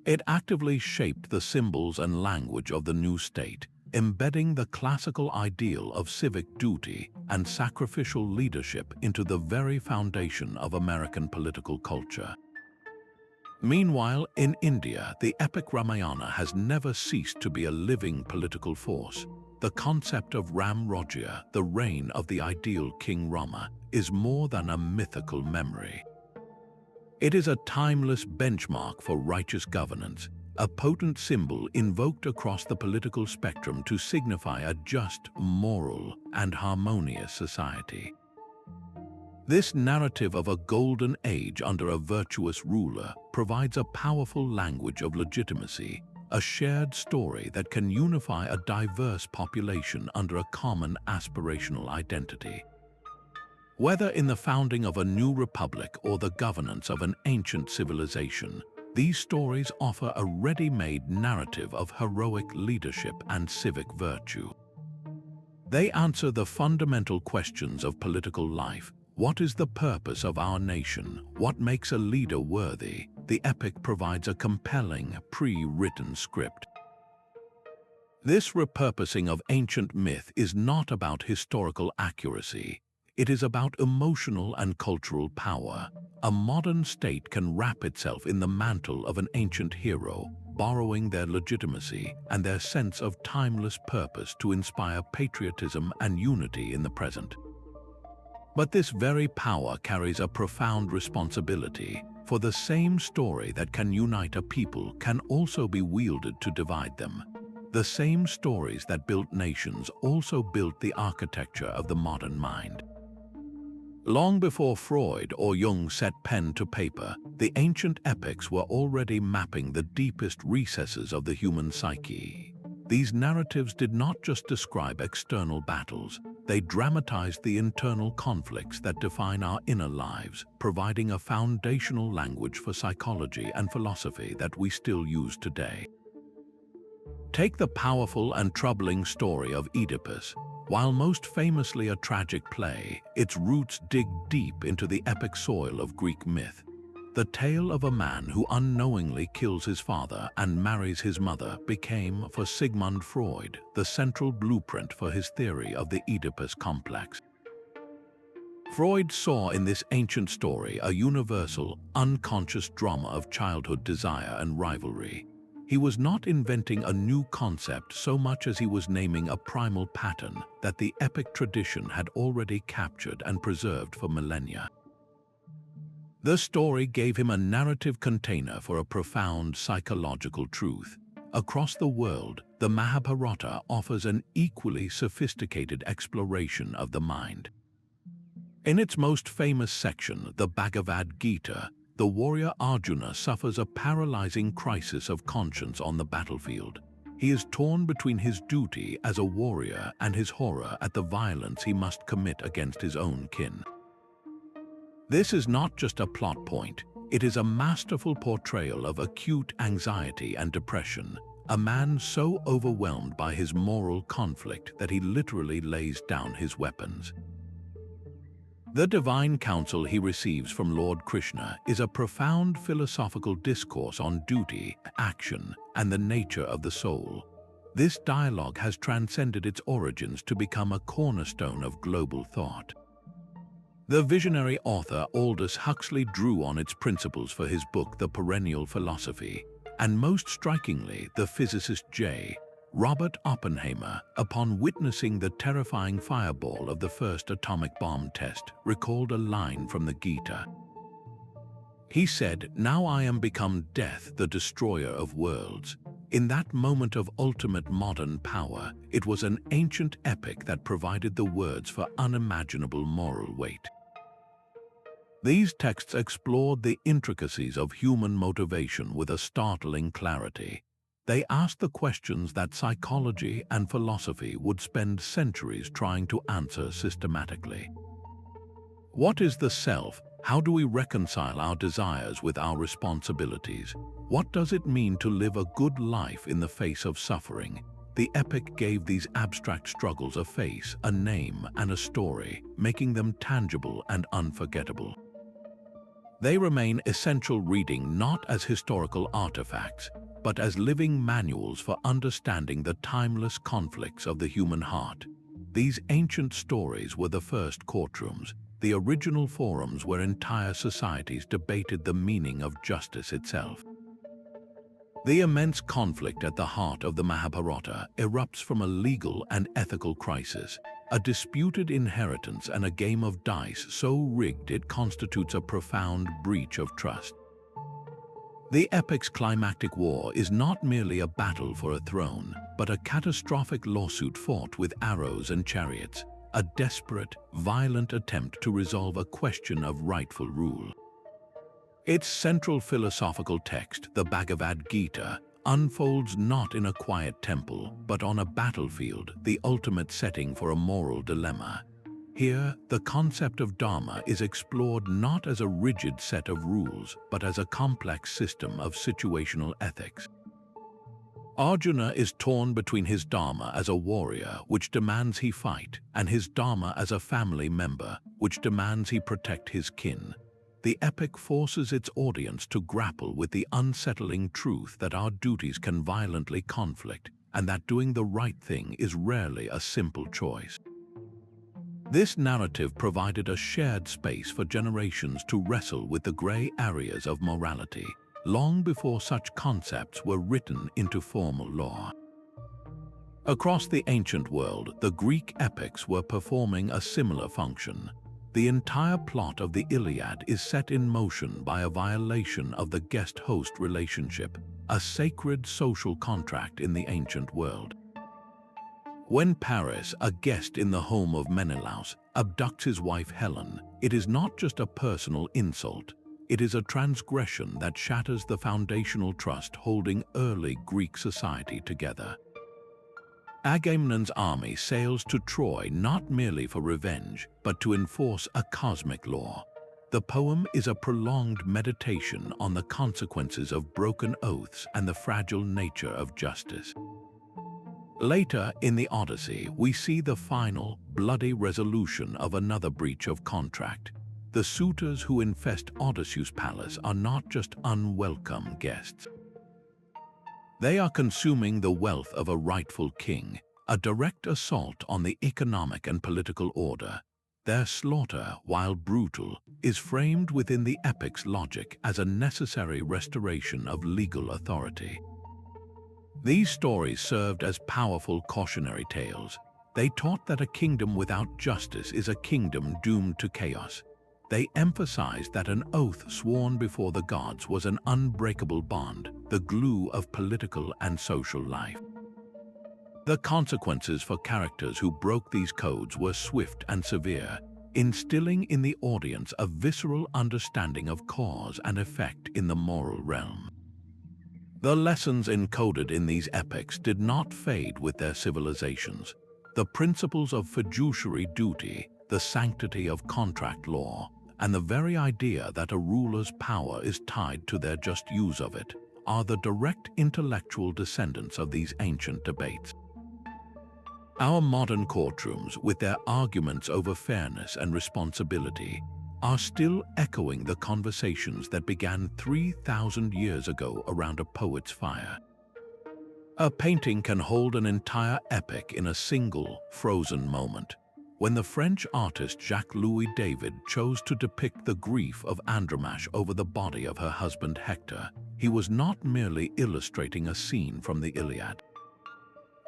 It actively shaped the symbols and language of the new state, embedding the classical ideal of civic duty and sacrificial leadership into the very foundation of American political culture. Meanwhile, in India, the epic Ramayana has never ceased to be a living political force. The concept of Ram Rajya, the reign of the ideal King Rama, is more than a mythical memory. It is a timeless benchmark for righteous governance, a potent symbol invoked across the political spectrum to signify a just, moral, and harmonious society. This narrative of a golden age under a virtuous ruler provides a powerful language of legitimacy, a shared story that can unify a diverse population under a common aspirational identity. Whether in the founding of a new republic or the governance of an ancient civilization, these stories offer a ready-made narrative of heroic leadership and civic virtue. They answer the fundamental questions of political life. What is the purpose of our nation? What makes a leader worthy? The epic provides a compelling, pre-written script. This repurposing of ancient myth is not about historical accuracy. It is about emotional and cultural power. A modern state can wrap itself in the mantle of an ancient hero, borrowing their legitimacy and their sense of timeless purpose to inspire patriotism and unity in the present. But this very power carries a profound responsibility, for the same story that can unite a people can also be wielded to divide them. The same stories that built nations also built the architecture of the modern mind. Long before Freud or Jung set pen to paper, the ancient epics were already mapping the deepest recesses of the human psyche. These narratives did not just describe external battles, they dramatized the internal conflicts that define our inner lives, providing a foundational language for psychology and philosophy that we still use today. Take the powerful and troubling story of Oedipus. While most famously a tragic play, its roots dig deep into the epic soil of Greek myth. The tale of a man who unknowingly kills his father and marries his mother became, for Sigmund Freud, the central blueprint for his theory of the Oedipus complex. Freud saw in this ancient story a universal, unconscious drama of childhood desire and rivalry. He was not inventing a new concept so much as he was naming a primal pattern that the epic tradition had already captured and preserved for millennia. The story gave him a narrative container for a profound psychological truth. Across the world, the Mahabharata offers an equally sophisticated exploration of the mind. In its most famous section, the Bhagavad Gita, the warrior Arjuna suffers a paralyzing crisis of conscience on the battlefield. He is torn between his duty as a warrior and his horror at the violence he must commit against his own kin. This is not just a plot point, it is a masterful portrayal of acute anxiety and depression, a man so overwhelmed by his moral conflict that he literally lays down his weapons. The divine counsel he receives from Lord Krishna is a profound philosophical discourse on duty, action, and the nature of the soul. This dialogue has transcended its origins to become a cornerstone of global thought. The visionary author Aldous Huxley drew on its principles for his book The Perennial Philosophy, and most strikingly, the physicist J. Robert Oppenheimer, upon witnessing the terrifying fireball of the first atomic bomb test, recalled a line from the Gita. He said, "Now I am become death, the destroyer of worlds." In that moment of ultimate modern power, it was an ancient epic that provided the words for unimaginable moral weight. These texts explored the intricacies of human motivation with a startling clarity. They asked the questions that psychology and philosophy would spend centuries trying to answer systematically. What is the self? How do we reconcile our desires with our responsibilities? What does it mean to live a good life in the face of suffering? The epic gave these abstract struggles a face, a name, and a story, making them tangible and unforgettable. They remain essential reading not as historical artifacts, but as living manuals for understanding the timeless conflicts of the human heart. These ancient stories were the first courtrooms, the original forums where entire societies debated the meaning of justice itself. The immense conflict at the heart of the Mahabharata erupts from a legal and ethical crisis, a disputed inheritance and a game of dice so rigged it constitutes a profound breach of trust. The epic's climactic war is not merely a battle for a throne, but a catastrophic lawsuit fought with arrows and chariots, a desperate, violent attempt to resolve a question of rightful rule. Its central philosophical text, the Bhagavad Gita, unfolds not in a quiet temple, but on a battlefield, the ultimate setting for a moral dilemma. Here, the concept of Dharma is explored not as a rigid set of rules, but as a complex system of situational ethics. Arjuna is torn between his Dharma as a warrior, which demands he fight, and his Dharma as a family member, which demands he protect his kin. The epic forces its audience to grapple with the unsettling truth that our duties can violently conflict, and that doing the right thing is rarely a simple choice. This narrative provided a shared space for generations to wrestle with the gray areas of morality, long before such concepts were written into formal law. Across the ancient world, the Greek epics were performing a similar function. The entire plot of the Iliad is set in motion by a violation of the guest-host relationship, a sacred social contract in the ancient world. When Paris, a guest in the home of Menelaus, abducts his wife Helen, it is not just a personal insult. It is a transgression that shatters the foundational trust holding early Greek society together. Agamemnon's army sails to Troy not merely for revenge, but to enforce a cosmic law. The poem is a prolonged meditation on the consequences of broken oaths and the fragile nature of justice. Later in the Odyssey, we see the final, bloody resolution of another breach of contract. The suitors who infest Odysseus' palace are not just unwelcome guests. They are consuming the wealth of a rightful king, a direct assault on the economic and political order. Their slaughter, while brutal, is framed within the epic's logic as a necessary restoration of legal authority. These stories served as powerful cautionary tales. They taught that a kingdom without justice is a kingdom doomed to chaos. They emphasized that an oath sworn before the gods was an unbreakable bond, the glue of political and social life. The consequences for characters who broke these codes were swift and severe, instilling in the audience a visceral understanding of cause and effect in the moral realm. The lessons encoded in these epics did not fade with their civilizations. The principles of fiduciary duty, the sanctity of contract law, and the very idea that a ruler's power is tied to their just use of it, are the direct intellectual descendants of these ancient debates. Our modern courtrooms, with their arguments over fairness and responsibility, are still echoing the conversations that began 3,000 years ago around a poet's fire. A painting can hold an entire epic in a single, frozen moment. When the French artist Jacques-Louis David chose to depict the grief of Andromache over the body of her husband Hector, he was not merely illustrating a scene from the Iliad.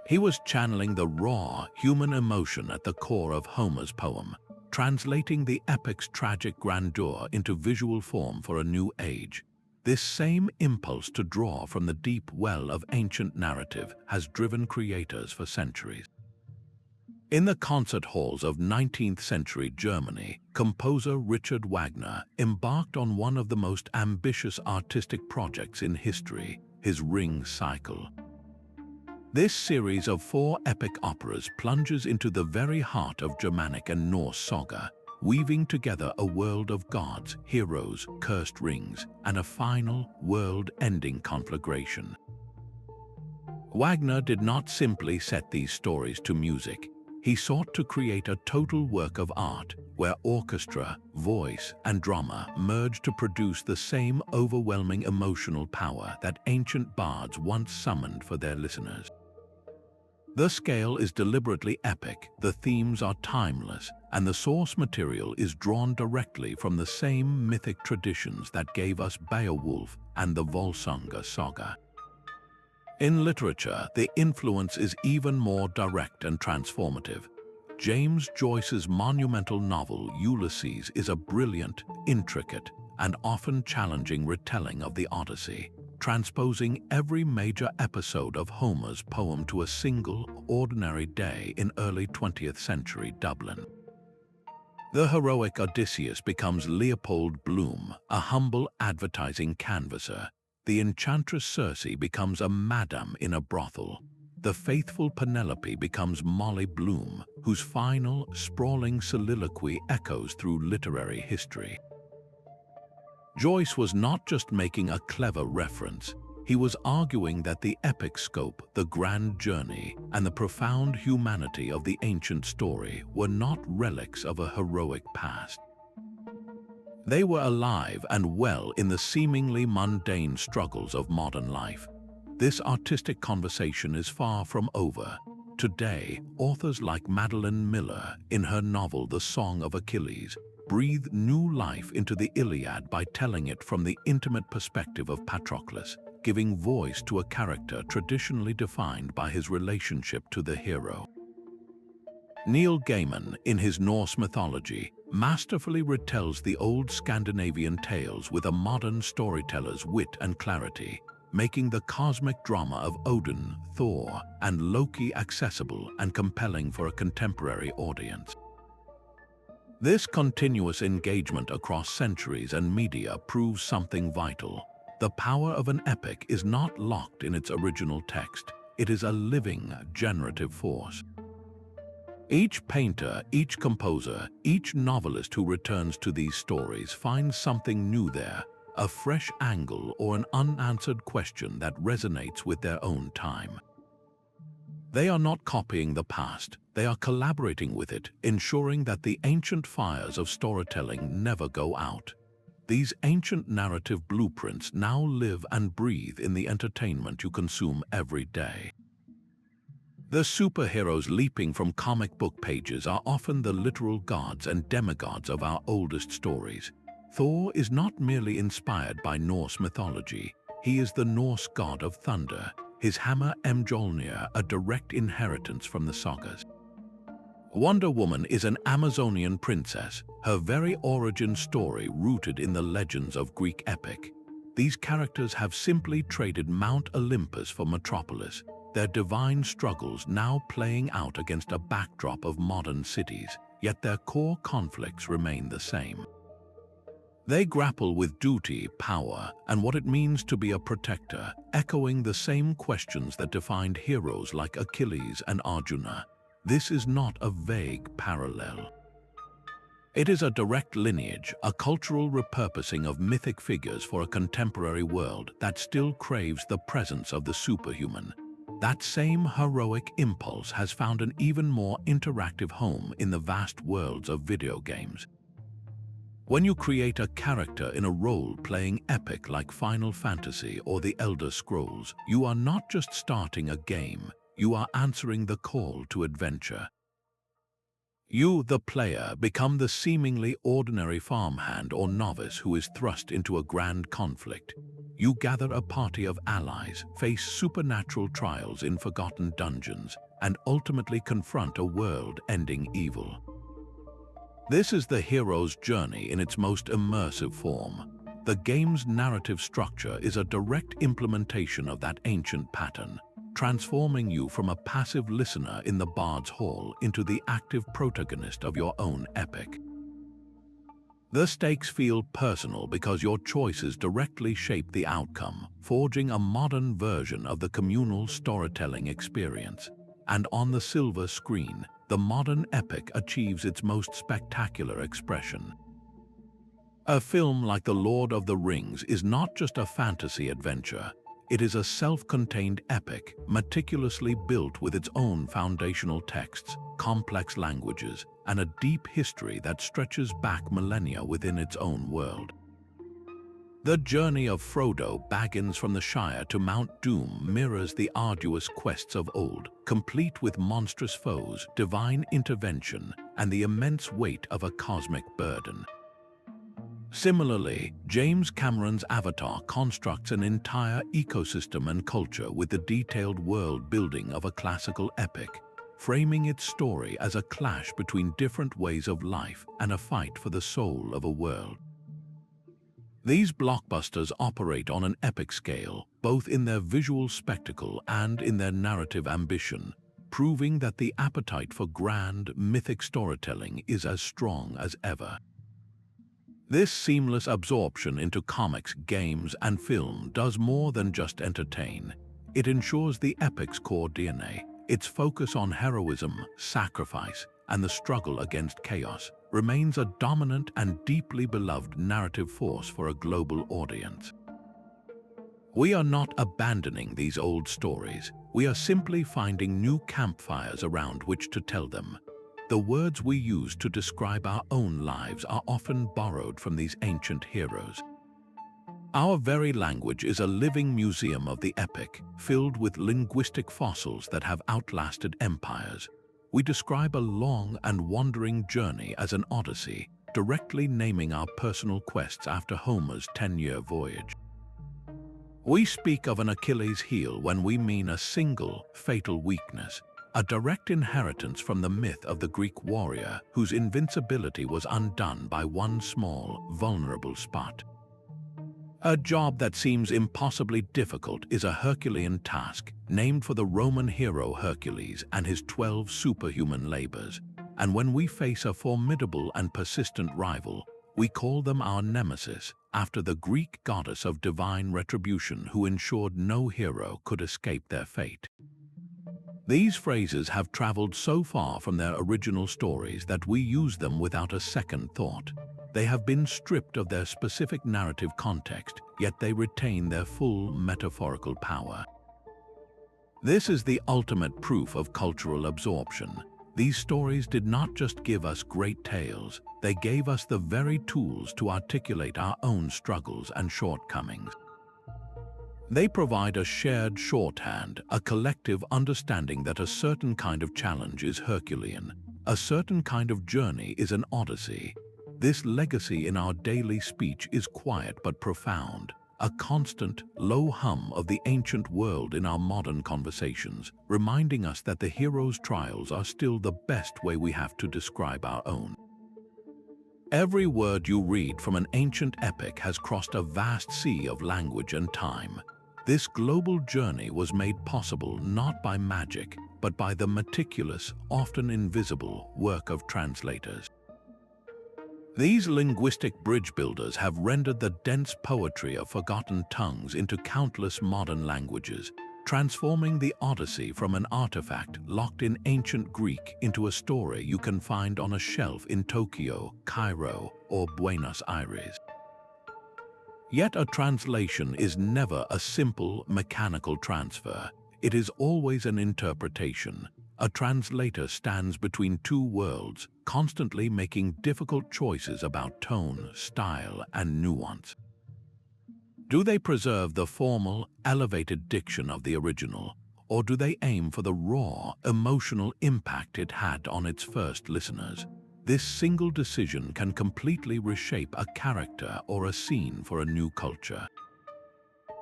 He was channeling the raw, human emotion at the core of Homer's poem, translating the epic's tragic grandeur into visual form for a new age. This same impulse to draw from the deep well of ancient narrative has driven creators for centuries. In the concert halls of 19th-century Germany, composer Richard Wagner embarked on one of the most ambitious artistic projects in history, his Ring Cycle. This series of 4 epic operas plunges into the very heart of Germanic and Norse saga, weaving together a world of gods, heroes, cursed rings, and a final, world-ending conflagration. Wagner did not simply set these stories to music. He sought to create a total work of art where orchestra, voice, and drama merged to produce the same overwhelming emotional power that ancient bards once summoned for their listeners. The scale is deliberately epic, the themes are timeless, and the source material is drawn directly from the same mythic traditions that gave us Beowulf and the Volsunga saga. In literature, the influence is even more direct and transformative. James Joyce's monumental novel Ulysses is a brilliant, intricate, and often challenging retelling of the Odyssey, transposing every major episode of Homer's poem to a single, ordinary day in early 20th century Dublin. The heroic Odysseus becomes Leopold Bloom, a humble advertising canvasser. The enchantress Circe becomes a madam in a brothel. The faithful Penelope becomes Molly Bloom, whose final, sprawling soliloquy echoes through literary history. Joyce was not just making a clever reference. He was arguing that the epic scope, the grand journey, and the profound humanity of the ancient story were not relics of a heroic past. They were alive and well in the seemingly mundane struggles of modern life. This artistic conversation is far from over. Today, authors like Madeline Miller, in her novel The Song of Achilles, breathe new life into the Iliad by telling it from the intimate perspective of Patroclus, giving voice to a character traditionally defined by his relationship to the hero. Neil Gaiman, in his Norse mythology, masterfully retells the old Scandinavian tales with a modern storyteller's wit and clarity, making the cosmic drama of Odin, Thor, and Loki accessible and compelling for a contemporary audience. This continuous engagement across centuries and media proves something vital. The power of an epic is not locked in its original text. It is a living, generative force. Each painter, each composer, each novelist who returns to these stories finds something new there, a fresh angle or an unanswered question that resonates with their own time. They are not copying the past, they are collaborating with it, ensuring that the ancient fires of storytelling never go out. These ancient narrative blueprints now live and breathe in the entertainment you consume every day. The superheroes leaping from comic book pages are often the literal gods and demigods of our oldest stories. Thor is not merely inspired by Norse mythology, he is the Norse god of thunder, his hammer Mjolnir a direct inheritance from the sagas. Wonder Woman is an Amazonian princess, her very origin story rooted in the legends of Greek epic. These characters have simply traded Mount Olympus for Metropolis, their divine struggles now playing out against a backdrop of modern cities, yet their core conflicts remain the same. They grapple with duty, power, and what it means to be a protector, echoing the same questions that defined heroes like Achilles and Arjuna. This is not a vague parallel. It is a direct lineage, a cultural repurposing of mythic figures for a contemporary world that still craves the presence of the superhuman. That same heroic impulse has found an even more interactive home in the vast worlds of video games. When you create a character in a role-playing epic like Final Fantasy or The Elder Scrolls, you are not just starting a game, you are answering the call to adventure. You, the player, become the seemingly ordinary farmhand or novice who is thrust into a grand conflict. You gather a party of allies, face supernatural trials in forgotten dungeons, and ultimately confront a world-ending evil. This is the hero's journey in its most immersive form. The game's narrative structure is a direct implementation of that ancient pattern, transforming you from a passive listener in the Bard's Hall into the active protagonist of your own epic. The stakes feel personal because your choices directly shape the outcome, forging a modern version of the communal storytelling experience. And on the silver screen, the modern epic achieves its most spectacular expression. A film like The Lord of the Rings is not just a fantasy adventure. It is a self-contained epic, meticulously built with its own foundational texts, complex languages, and a deep history that stretches back millennia within its own world. The journey of Frodo Baggins from the Shire to Mount Doom mirrors the arduous quests of old, complete with monstrous foes, divine intervention, and the immense weight of a cosmic burden. Similarly, James Cameron's Avatar constructs an entire ecosystem and culture with the detailed world building of a classical epic, framing its story as a clash between different ways of life and a fight for the soul of a world. These blockbusters operate on an epic scale, both in their visual spectacle and in their narrative ambition, proving that the appetite for grand, mythic storytelling is as strong as ever. This seamless absorption into comics, games, and film does more than just entertain. It ensures the epic's core DNA, its focus on heroism, sacrifice, and the struggle against chaos, remains a dominant and deeply beloved narrative force for a global audience. We are not abandoning these old stories. We are simply finding new campfires around which to tell them. The words we use to describe our own lives are often borrowed from these ancient heroes. Our very language is a living museum of the epic, filled with linguistic fossils that have outlasted empires. We describe a long and wandering journey as an Odyssey, directly naming our personal quests after Homer's 10-year voyage. We speak of an Achilles heel when we mean a single, fatal weakness, a direct inheritance from the myth of the Greek warrior whose invincibility was undone by one small, vulnerable spot. A job that seems impossibly difficult is a Herculean task, named for the Roman hero Hercules and his 12 superhuman labors. And when we face a formidable and persistent rival, we call them our nemesis, after the Greek goddess of divine retribution who ensured no hero could escape their fate. These phrases have traveled so far from their original stories that we use them without a second thought. They have been stripped of their specific narrative context, yet they retain their full metaphorical power. This is the ultimate proof of cultural absorption. These stories did not just give us great tales, they gave us the very tools to articulate our own struggles and shortcomings. They provide a shared shorthand, a collective understanding that a certain kind of challenge is Herculean, a certain kind of journey is an Odyssey. This legacy in our daily speech is quiet but profound, a constant, low hum of the ancient world in our modern conversations, reminding us that the hero's trials are still the best way we have to describe our own. Every word you read from an ancient epic has crossed a vast sea of language and time. This global journey was made possible not by magic, but by the meticulous, often invisible, work of translators. These linguistic bridge builders have rendered the dense poetry of forgotten tongues into countless modern languages, transforming the Odyssey from an artifact locked in ancient Greek into a story you can find on a shelf in Tokyo, Cairo, or Buenos Aires. Yet a translation is never a simple, mechanical transfer. It is always an interpretation. A translator stands between two worlds, constantly making difficult choices about tone, style, and nuance. Do they preserve the formal, elevated diction of the original, or do they aim for the raw, emotional impact it had on its first listeners? This single decision can completely reshape a character or a scene for a new culture.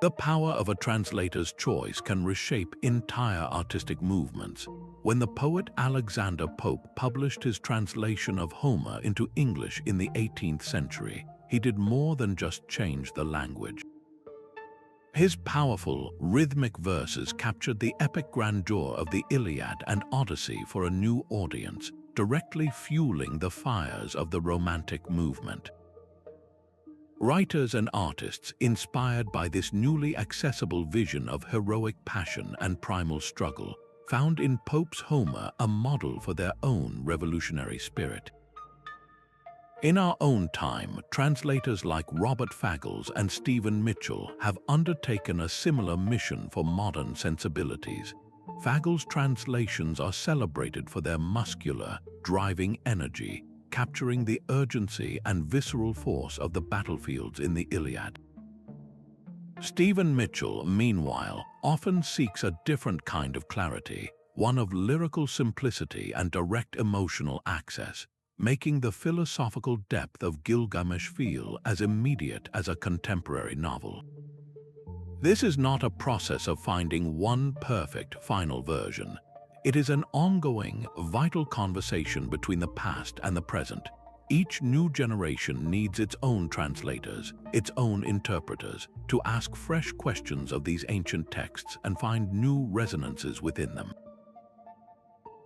The power of a translator's choice can reshape entire artistic movements. When the poet Alexander Pope published his translation of Homer into English in the 18th century, he did more than just change the language. His powerful, rhythmic verses captured the epic grandeur of the Iliad and Odyssey for a new audience, directly fueling the fires of the Romantic movement. Writers and artists inspired by this newly accessible vision of heroic passion and primal struggle found in Pope's Homer a model for their own revolutionary spirit. In our own time, translators like Robert Fagles and Stephen Mitchell have undertaken a similar mission for modern sensibilities. Fagles' translations are celebrated for their muscular, driving energy, capturing the urgency and visceral force of the battlefields in the Iliad. Stephen Mitchell, meanwhile, often seeks a different kind of clarity, one of lyrical simplicity and direct emotional access, making the philosophical depth of Gilgamesh feel as immediate as a contemporary novel. This is not a process of finding one perfect final version. It is an ongoing, vital conversation between the past and the present. Each new generation needs its own translators, its own interpreters, to ask fresh questions of these ancient texts and find new resonances within them.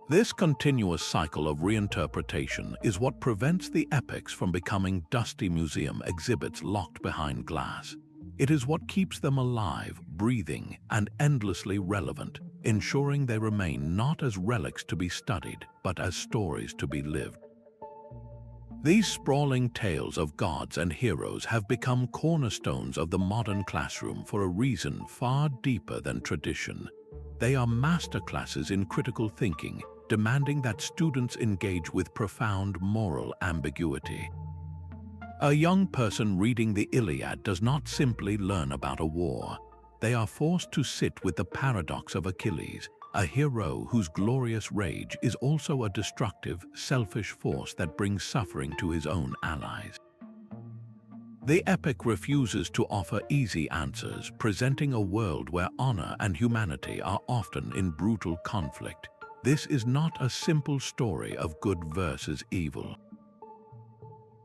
This continuous cycle of reinterpretation is what prevents the epics from becoming dusty museum exhibits locked behind glass. It is what keeps them alive, breathing, and endlessly relevant, ensuring they remain not as relics to be studied, but as stories to be lived. These sprawling tales of gods and heroes have become cornerstones of the modern classroom for a reason far deeper than tradition. They are masterclasses in critical thinking, demanding that students engage with profound moral ambiguity. A young person reading the Iliad does not simply learn about a war. They are forced to sit with the paradox of Achilles, a hero whose glorious rage is also a destructive, selfish force that brings suffering to his own allies. The epic refuses to offer easy answers, presenting a world where honor and humanity are often in brutal conflict. This is not a simple story of good versus evil.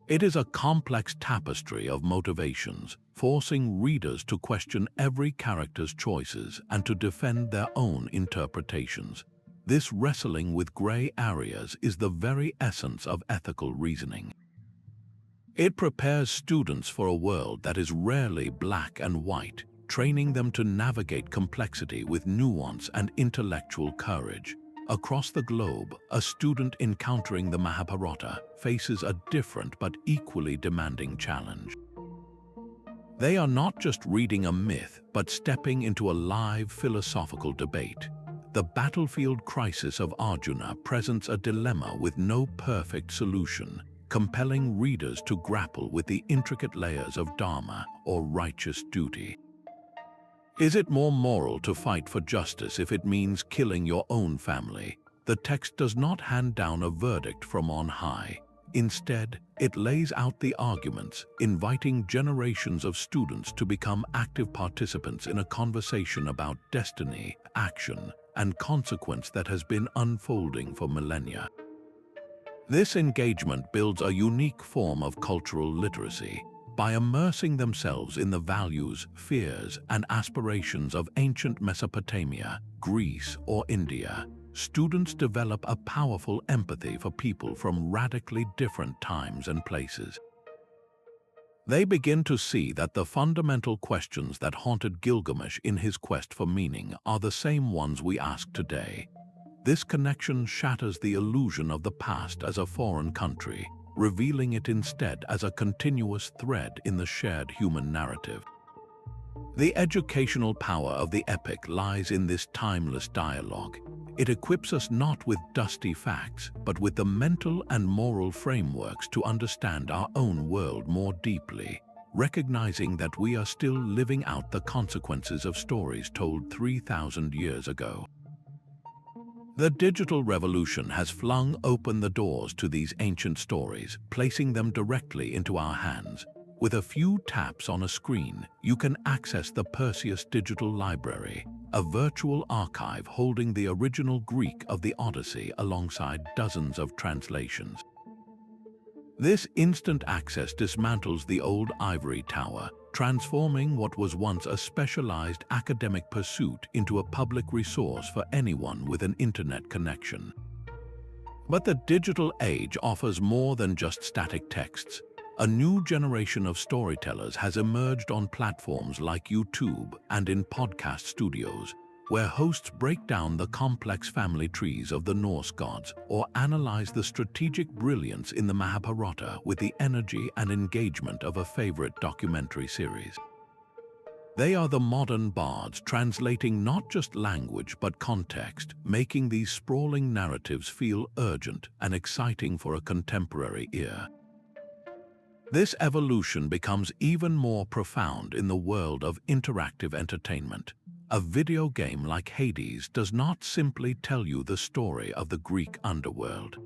It is a complex tapestry of motivations, forcing readers to question every character's choices and to defend their own interpretations. This wrestling with gray areas is the very essence of ethical reasoning. It prepares students for a world that is rarely black and white, training them to navigate complexity with nuance and intellectual courage. Across the globe, a student encountering the Mahabharata faces a different but equally demanding challenge. They are not just reading a myth, but stepping into a live philosophical debate. The battlefield crisis of Arjuna presents a dilemma with no perfect solution, compelling readers to grapple with the intricate layers of Dharma, or righteous duty. Is it more moral to fight for justice if it means killing your own family? The text does not hand down a verdict from on high. Instead, it lays out the arguments, inviting generations of students to become active participants in a conversation about destiny, action, and consequence that has been unfolding for millennia. This engagement builds a unique form of cultural literacy. By immersing themselves in the values, fears, and aspirations of ancient Mesopotamia, Greece, or India, students develop a powerful empathy for people from radically different times and places. They begin to see that the fundamental questions that haunted Gilgamesh in his quest for meaning are the same ones we ask today. This connection shatters the illusion of the past as a foreign country, revealing it instead as a continuous thread in the shared human narrative. The educational power of the epic lies in this timeless dialogue. It equips us not with dusty facts, but with the mental and moral frameworks to understand our own world more deeply, recognizing that we are still living out the consequences of stories told 3,000 years ago. The digital revolution has flung open the doors to these ancient stories, placing them directly into our hands. With a few taps on a screen, you can access the Perseus Digital Library, a virtual archive holding the original Greek of the Odyssey alongside dozens of translations. This instant access dismantles the old ivory tower, transforming what was once a specialized academic pursuit into a public resource for anyone with an internet connection. But the digital age offers more than just static texts. A new generation of storytellers has emerged on platforms like YouTube and in podcast studios, where hosts break down the complex family trees of the Norse gods or analyze the strategic brilliance in the Mahabharata with the energy and engagement of a favorite documentary series. They are the modern bards translating not just language but context, making these sprawling narratives feel urgent and exciting for a contemporary ear. This evolution becomes even more profound in the world of interactive entertainment. A video game like Hades does not simply tell you the story of the Greek underworld.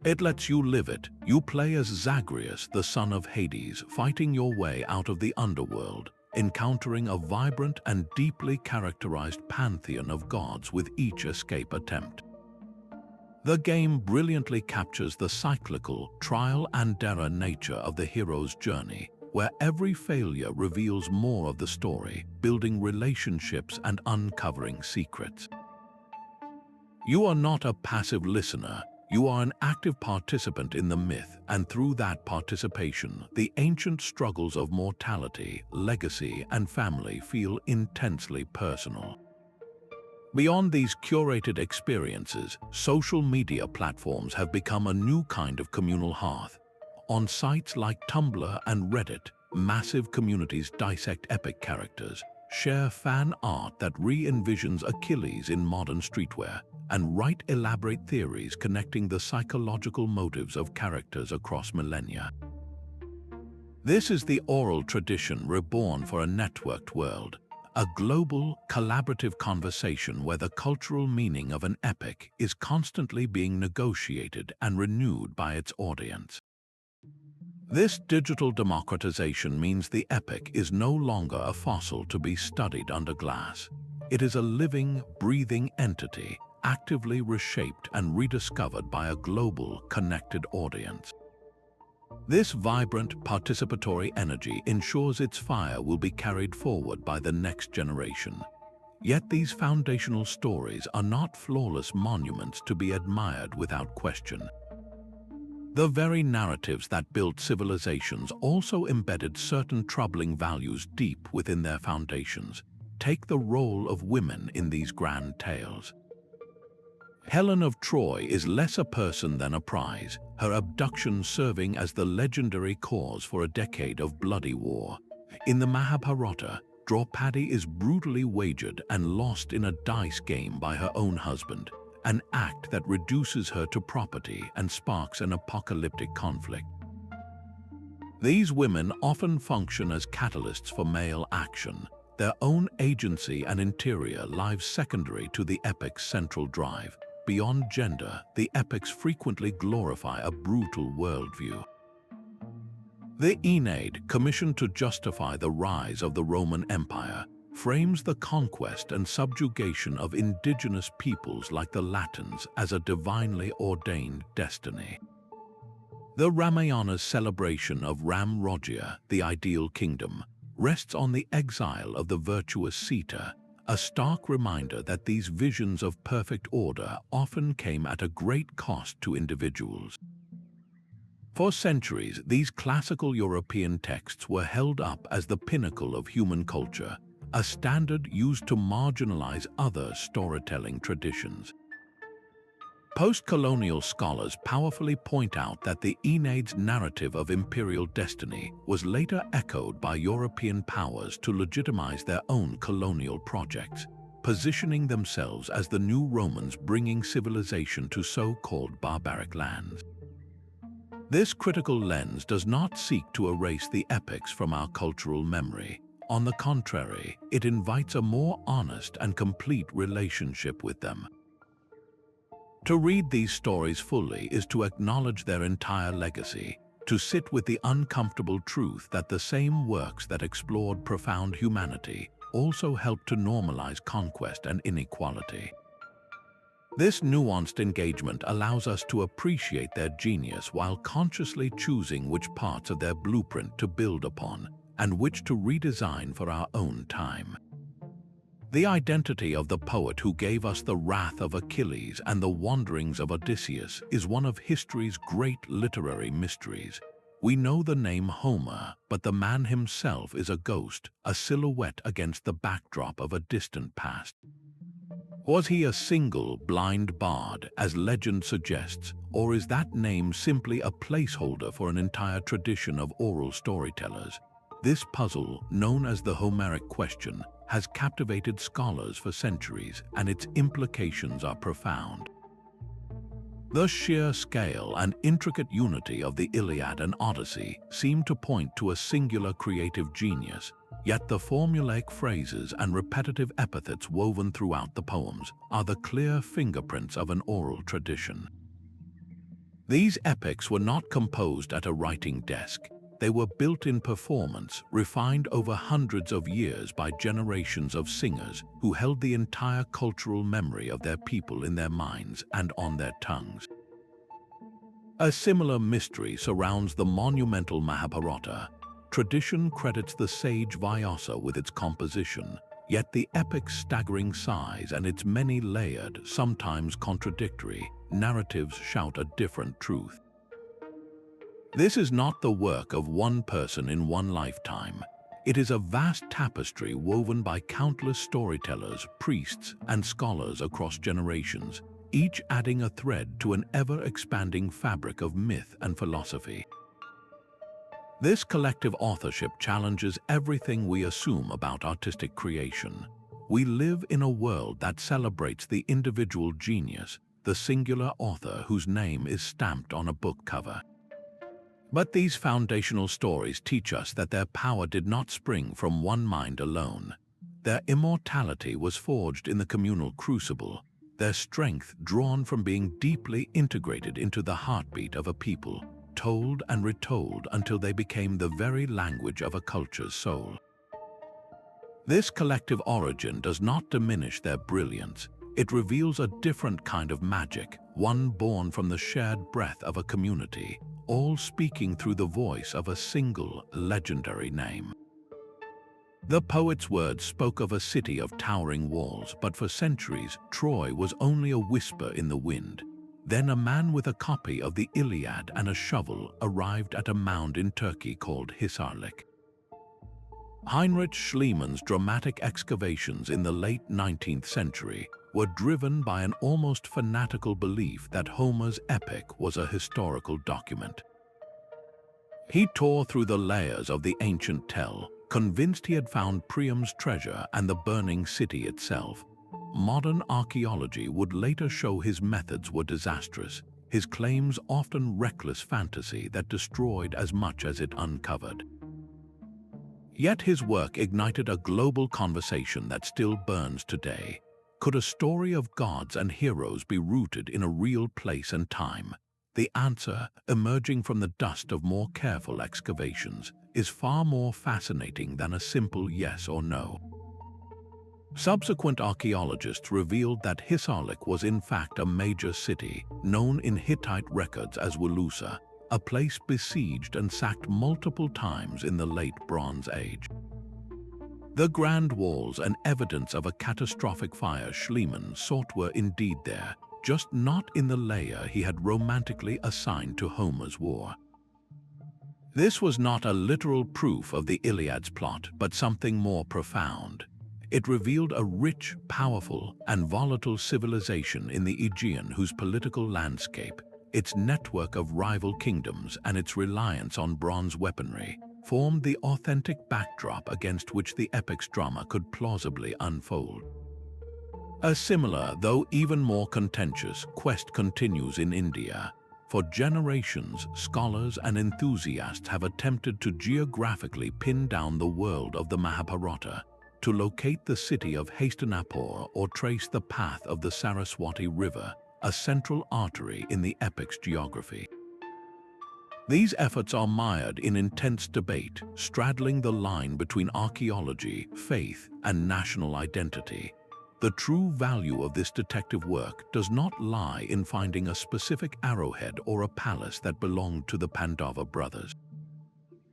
It lets you live it. You play as Zagreus, the son of Hades, fighting your way out of the underworld, encountering a vibrant and deeply characterized pantheon of gods with each escape attempt. The game brilliantly captures the cyclical, trial-and-error nature of the hero's journey, where every failure reveals more of the story, building relationships and uncovering secrets. You are not a passive listener, you are an active participant in the myth, and through that participation, the ancient struggles of mortality, legacy, and family feel intensely personal. Beyond these curated experiences, social media platforms have become a new kind of communal hearth. On sites like Tumblr and Reddit, massive communities dissect epic characters, share fan art that re-envisions Achilles in modern streetwear, and write elaborate theories connecting the psychological motives of characters across millennia. This is the oral tradition reborn for a networked world. A global, collaborative conversation where the cultural meaning of an epic is constantly being negotiated and renewed by its audience. This digital democratization means the epic is no longer a fossil to be studied under glass. It is a living, breathing entity, actively reshaped and rediscovered by a global, connected audience. This vibrant, participatory energy ensures its fire will be carried forward by the next generation. Yet these foundational stories are not flawless monuments to be admired without question. The very narratives that built civilizations also embedded certain troubling values deep within their foundations. Take the role of women in these grand tales. Helen of Troy is less a person than a prize, her abduction serving as the legendary cause for a decade of bloody war. In the Mahabharata, Draupadi is brutally wagered and lost in a dice game by her own husband, an act that reduces her to property and sparks an apocalyptic conflict. These women often function as catalysts for male action, their own agency and interior lives secondary to the epic's central drive. Beyond gender, the epics frequently glorify a brutal worldview. The Aeneid, commissioned to justify the rise of the Roman Empire, frames the conquest and subjugation of indigenous peoples like the Latins as a divinely ordained destiny. The Ramayana's celebration of Ram Rajya, the ideal kingdom, rests on the exile of the virtuous Sita, a stark reminder that these visions of perfect order often came at a great cost to individuals. For centuries, these classical European texts were held up as the pinnacle of human culture, a standard used to marginalize other storytelling traditions. Post-colonial scholars powerfully point out that the Aeneid's narrative of imperial destiny was later echoed by European powers to legitimize their own colonial projects, positioning themselves as the new Romans bringing civilization to so-called barbaric lands. This critical lens does not seek to erase the epics from our cultural memory. On the contrary, it invites a more honest and complete relationship with them. To read these stories fully is to acknowledge their entire legacy, to sit with the uncomfortable truth that the same works that explored profound humanity also helped to normalize conquest and inequality. This nuanced engagement allows us to appreciate their genius while consciously choosing which parts of their blueprint to build upon and which to redesign for our own time. The identity of the poet who gave us the wrath of Achilles and the wanderings of Odysseus is one of history's great literary mysteries. We know the name Homer, but the man himself is a ghost, a silhouette against the backdrop of a distant past. Was he a single blind bard, as legend suggests, or is that name simply a placeholder for an entire tradition of oral storytellers? This puzzle, known as the Homeric question, has captivated scholars for centuries, and its implications are profound. The sheer scale and intricate unity of the Iliad and Odyssey seem to point to a singular creative genius, yet the formulaic phrases and repetitive epithets woven throughout the poems are the clear fingerprints of an oral tradition. These epics were not composed at a writing desk. They were built in performance, refined over hundreds of years by generations of singers who held the entire cultural memory of their people in their minds and on their tongues. A similar mystery surrounds the monumental Mahabharata. Tradition credits the sage Vyasa with its composition, yet the epic's staggering size and its many layered, sometimes contradictory, narratives shout a different truth. This is not the work of one person in one lifetime. It is a vast tapestry woven by countless storytellers, priests, and scholars across generations, each adding a thread to an ever-expanding fabric of myth and philosophy. This collective authorship challenges everything we assume about artistic creation. We live in a world that celebrates the individual genius, the singular author whose name is stamped on a book cover. But these foundational stories teach us that their power did not spring from one mind alone. Their immortality was forged in the communal crucible, their strength drawn from being deeply integrated into the heartbeat of a people, told and retold until they became the very language of a culture's soul. This collective origin does not diminish their brilliance. It reveals a different kind of magic, one born from the shared breath of a community, all speaking through the voice of a single, legendary name. The poet's words spoke of a city of towering walls, but for centuries, Troy was only a whisper in the wind. Then a man with a copy of the Iliad and a shovel arrived at a mound in Turkey called Hisarlik. Heinrich Schliemann's dramatic excavations in the late 19th century were driven by an almost fanatical belief that Homer's epic was a historical document. He tore through the layers of the ancient tell, convinced he had found Priam's treasure and the burning city itself. Modern archaeology would later show his methods were disastrous, his claims often reckless fantasy that destroyed as much as it uncovered. Yet his work ignited a global conversation that still burns today. Could a story of gods and heroes be rooted in a real place and time? The answer, emerging from the dust of more careful excavations, is far more fascinating than a simple yes or no. Subsequent archaeologists revealed that Hisarlik was in fact a major city, known in Hittite records as Wilusa, a place besieged and sacked multiple times in the late Bronze Age. The grand walls and evidence of a catastrophic fire Schliemann sought were indeed there, just not in the layer he had romantically assigned to Homer's war. This was not a literal proof of the Iliad's plot, but something more profound. It revealed a rich, powerful, and volatile civilization in the Aegean whose political landscape, its network of rival kingdoms, and its reliance on bronze weaponry formed the authentic backdrop against which the epic's drama could plausibly unfold. A similar, though even more contentious, quest continues in India. For generations, scholars and enthusiasts have attempted to geographically pin down the world of the Mahabharata, to locate the city of Hastinapur or trace the path of the Saraswati River, a central artery in the epic's geography. These efforts are mired in intense debate, straddling the line between archaeology, faith, and national identity. The true value of this detective work does not lie in finding a specific arrowhead or a palace that belonged to the Pandava brothers.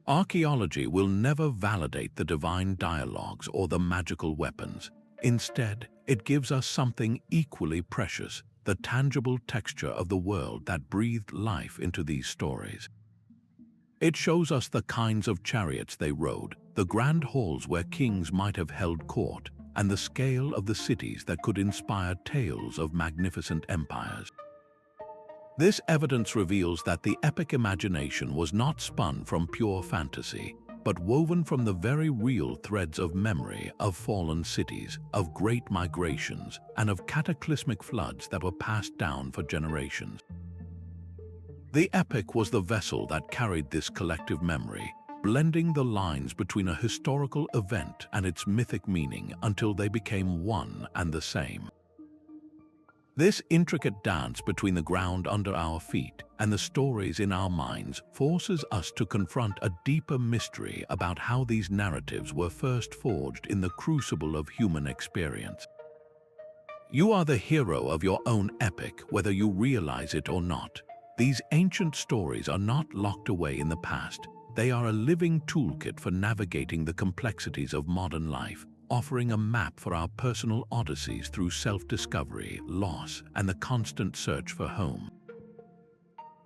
Archaeology will never validate the divine dialogues or the magical weapons. Instead, it gives us something equally precious, the tangible texture of the world that breathed life into these stories. It shows us the kinds of chariots they rode, the grand halls where kings might have held court, and the scale of the cities that could inspire tales of magnificent empires. This evidence reveals that the epic imagination was not spun from pure fantasy, but woven from the very real threads of memory of fallen cities, of great migrations, and of cataclysmic floods that were passed down for generations. The epic was the vessel that carried this collective memory, blending the lines between a historical event and its mythic meaning until they became one and the same. This intricate dance between the ground under our feet and the stories in our minds forces us to confront a deeper mystery about how these narratives were first forged in the crucible of human experience. You are the hero of your own epic, whether you realize it or not. These ancient stories are not locked away in the past. They are a living toolkit for navigating the complexities of modern life, offering a map for our personal odysseys through self-discovery, loss, and the constant search for home.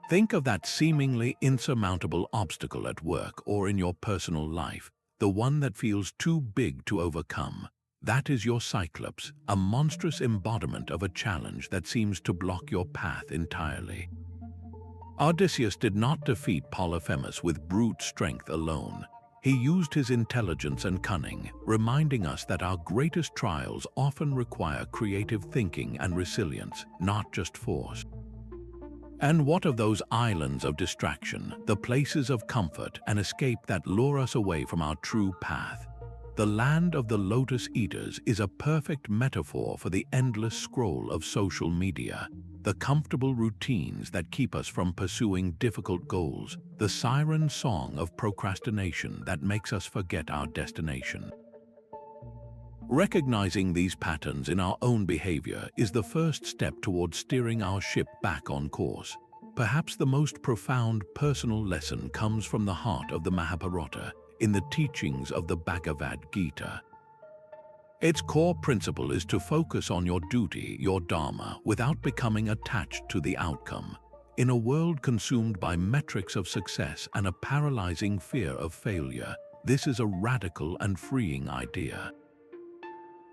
Think of that seemingly insurmountable obstacle at work or in your personal life, the one that feels too big to overcome. That is your Cyclops, a monstrous embodiment of a challenge that seems to block your path entirely. Odysseus did not defeat Polyphemus with brute strength alone. He used his intelligence and cunning, reminding us that our greatest trials often require creative thinking and resilience, not just force. And what of those islands of distraction, the places of comfort and escape that lure us away from our true path? The land of the Lotus Eaters is a perfect metaphor for the endless scroll of social media, the comfortable routines that keep us from pursuing difficult goals, the siren song of procrastination that makes us forget our destination. Recognizing these patterns in our own behavior is the first step toward steering our ship back on course. Perhaps the most profound personal lesson comes from the heart of the Mahabharata, in the teachings of the Bhagavad Gita. Its core principle is to focus on your duty, your Dharma, without becoming attached to the outcome. In a world consumed by metrics of success and a paralyzing fear of failure, this is a radical and freeing idea.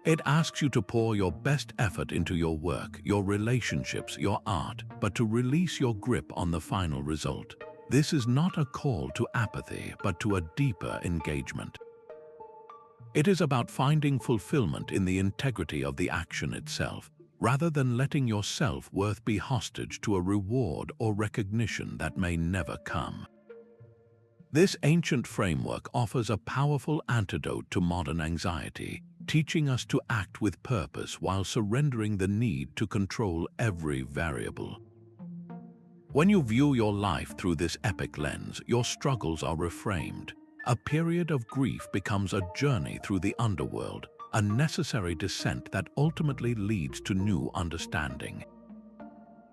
It asks you to pour your best effort into your work, your relationships, your art, but to release your grip on the final result. This is not a call to apathy, but to a deeper engagement. It is about finding fulfillment in the integrity of the action itself, rather than letting your self-worth be hostage to a reward or recognition that may never come. This ancient framework offers a powerful antidote to modern anxiety, teaching us to act with purpose while surrendering the need to control every variable. When you view your life through this epic lens, your struggles are reframed. A period of grief becomes a journey through the underworld, a necessary descent that ultimately leads to new understanding.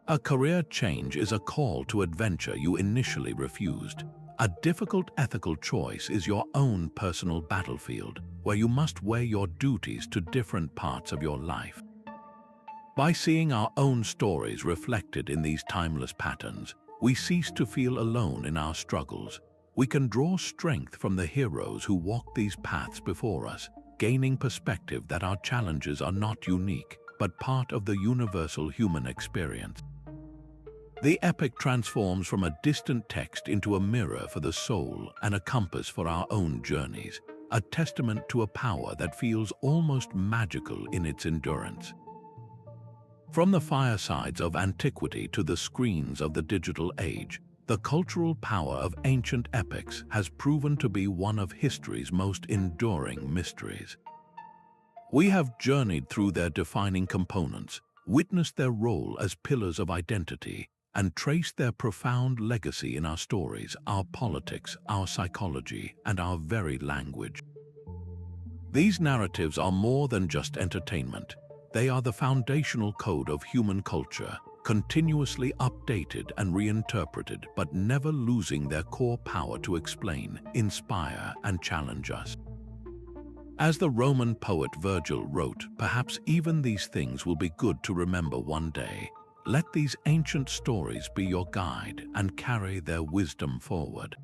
A career change is a call to adventure you initially refused. A difficult ethical choice is your own personal battlefield, where you must weigh your duties to different parts of your life. By seeing our own stories reflected in these timeless patterns, we cease to feel alone in our struggles. We can draw strength from the heroes who walk these paths before us, gaining perspective that our challenges are not unique, but part of the universal human experience. The epic transforms from a distant text into a mirror for the soul and a compass for our own journeys, a testament to a power that feels almost magical in its endurance. From the firesides of antiquity to the screens of the digital age, the cultural power of ancient epics has proven to be one of history's most enduring mysteries. We have journeyed through their defining components, witnessed their role as pillars of identity, and traced their profound legacy in our stories, our politics, our psychology, and our very language. These narratives are more than just entertainment. They are the foundational code of human culture, continuously updated and reinterpreted, but never losing their core power to explain, inspire, and challenge us. As the Roman poet Virgil wrote, perhaps even these things will be good to remember one day. Let these ancient stories be your guide and carry their wisdom forward.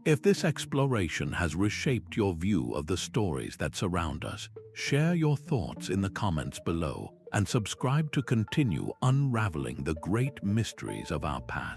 If this exploration has reshaped your view of the stories that surround us, share your thoughts in the comments below and subscribe to continue unraveling the great mysteries of our past.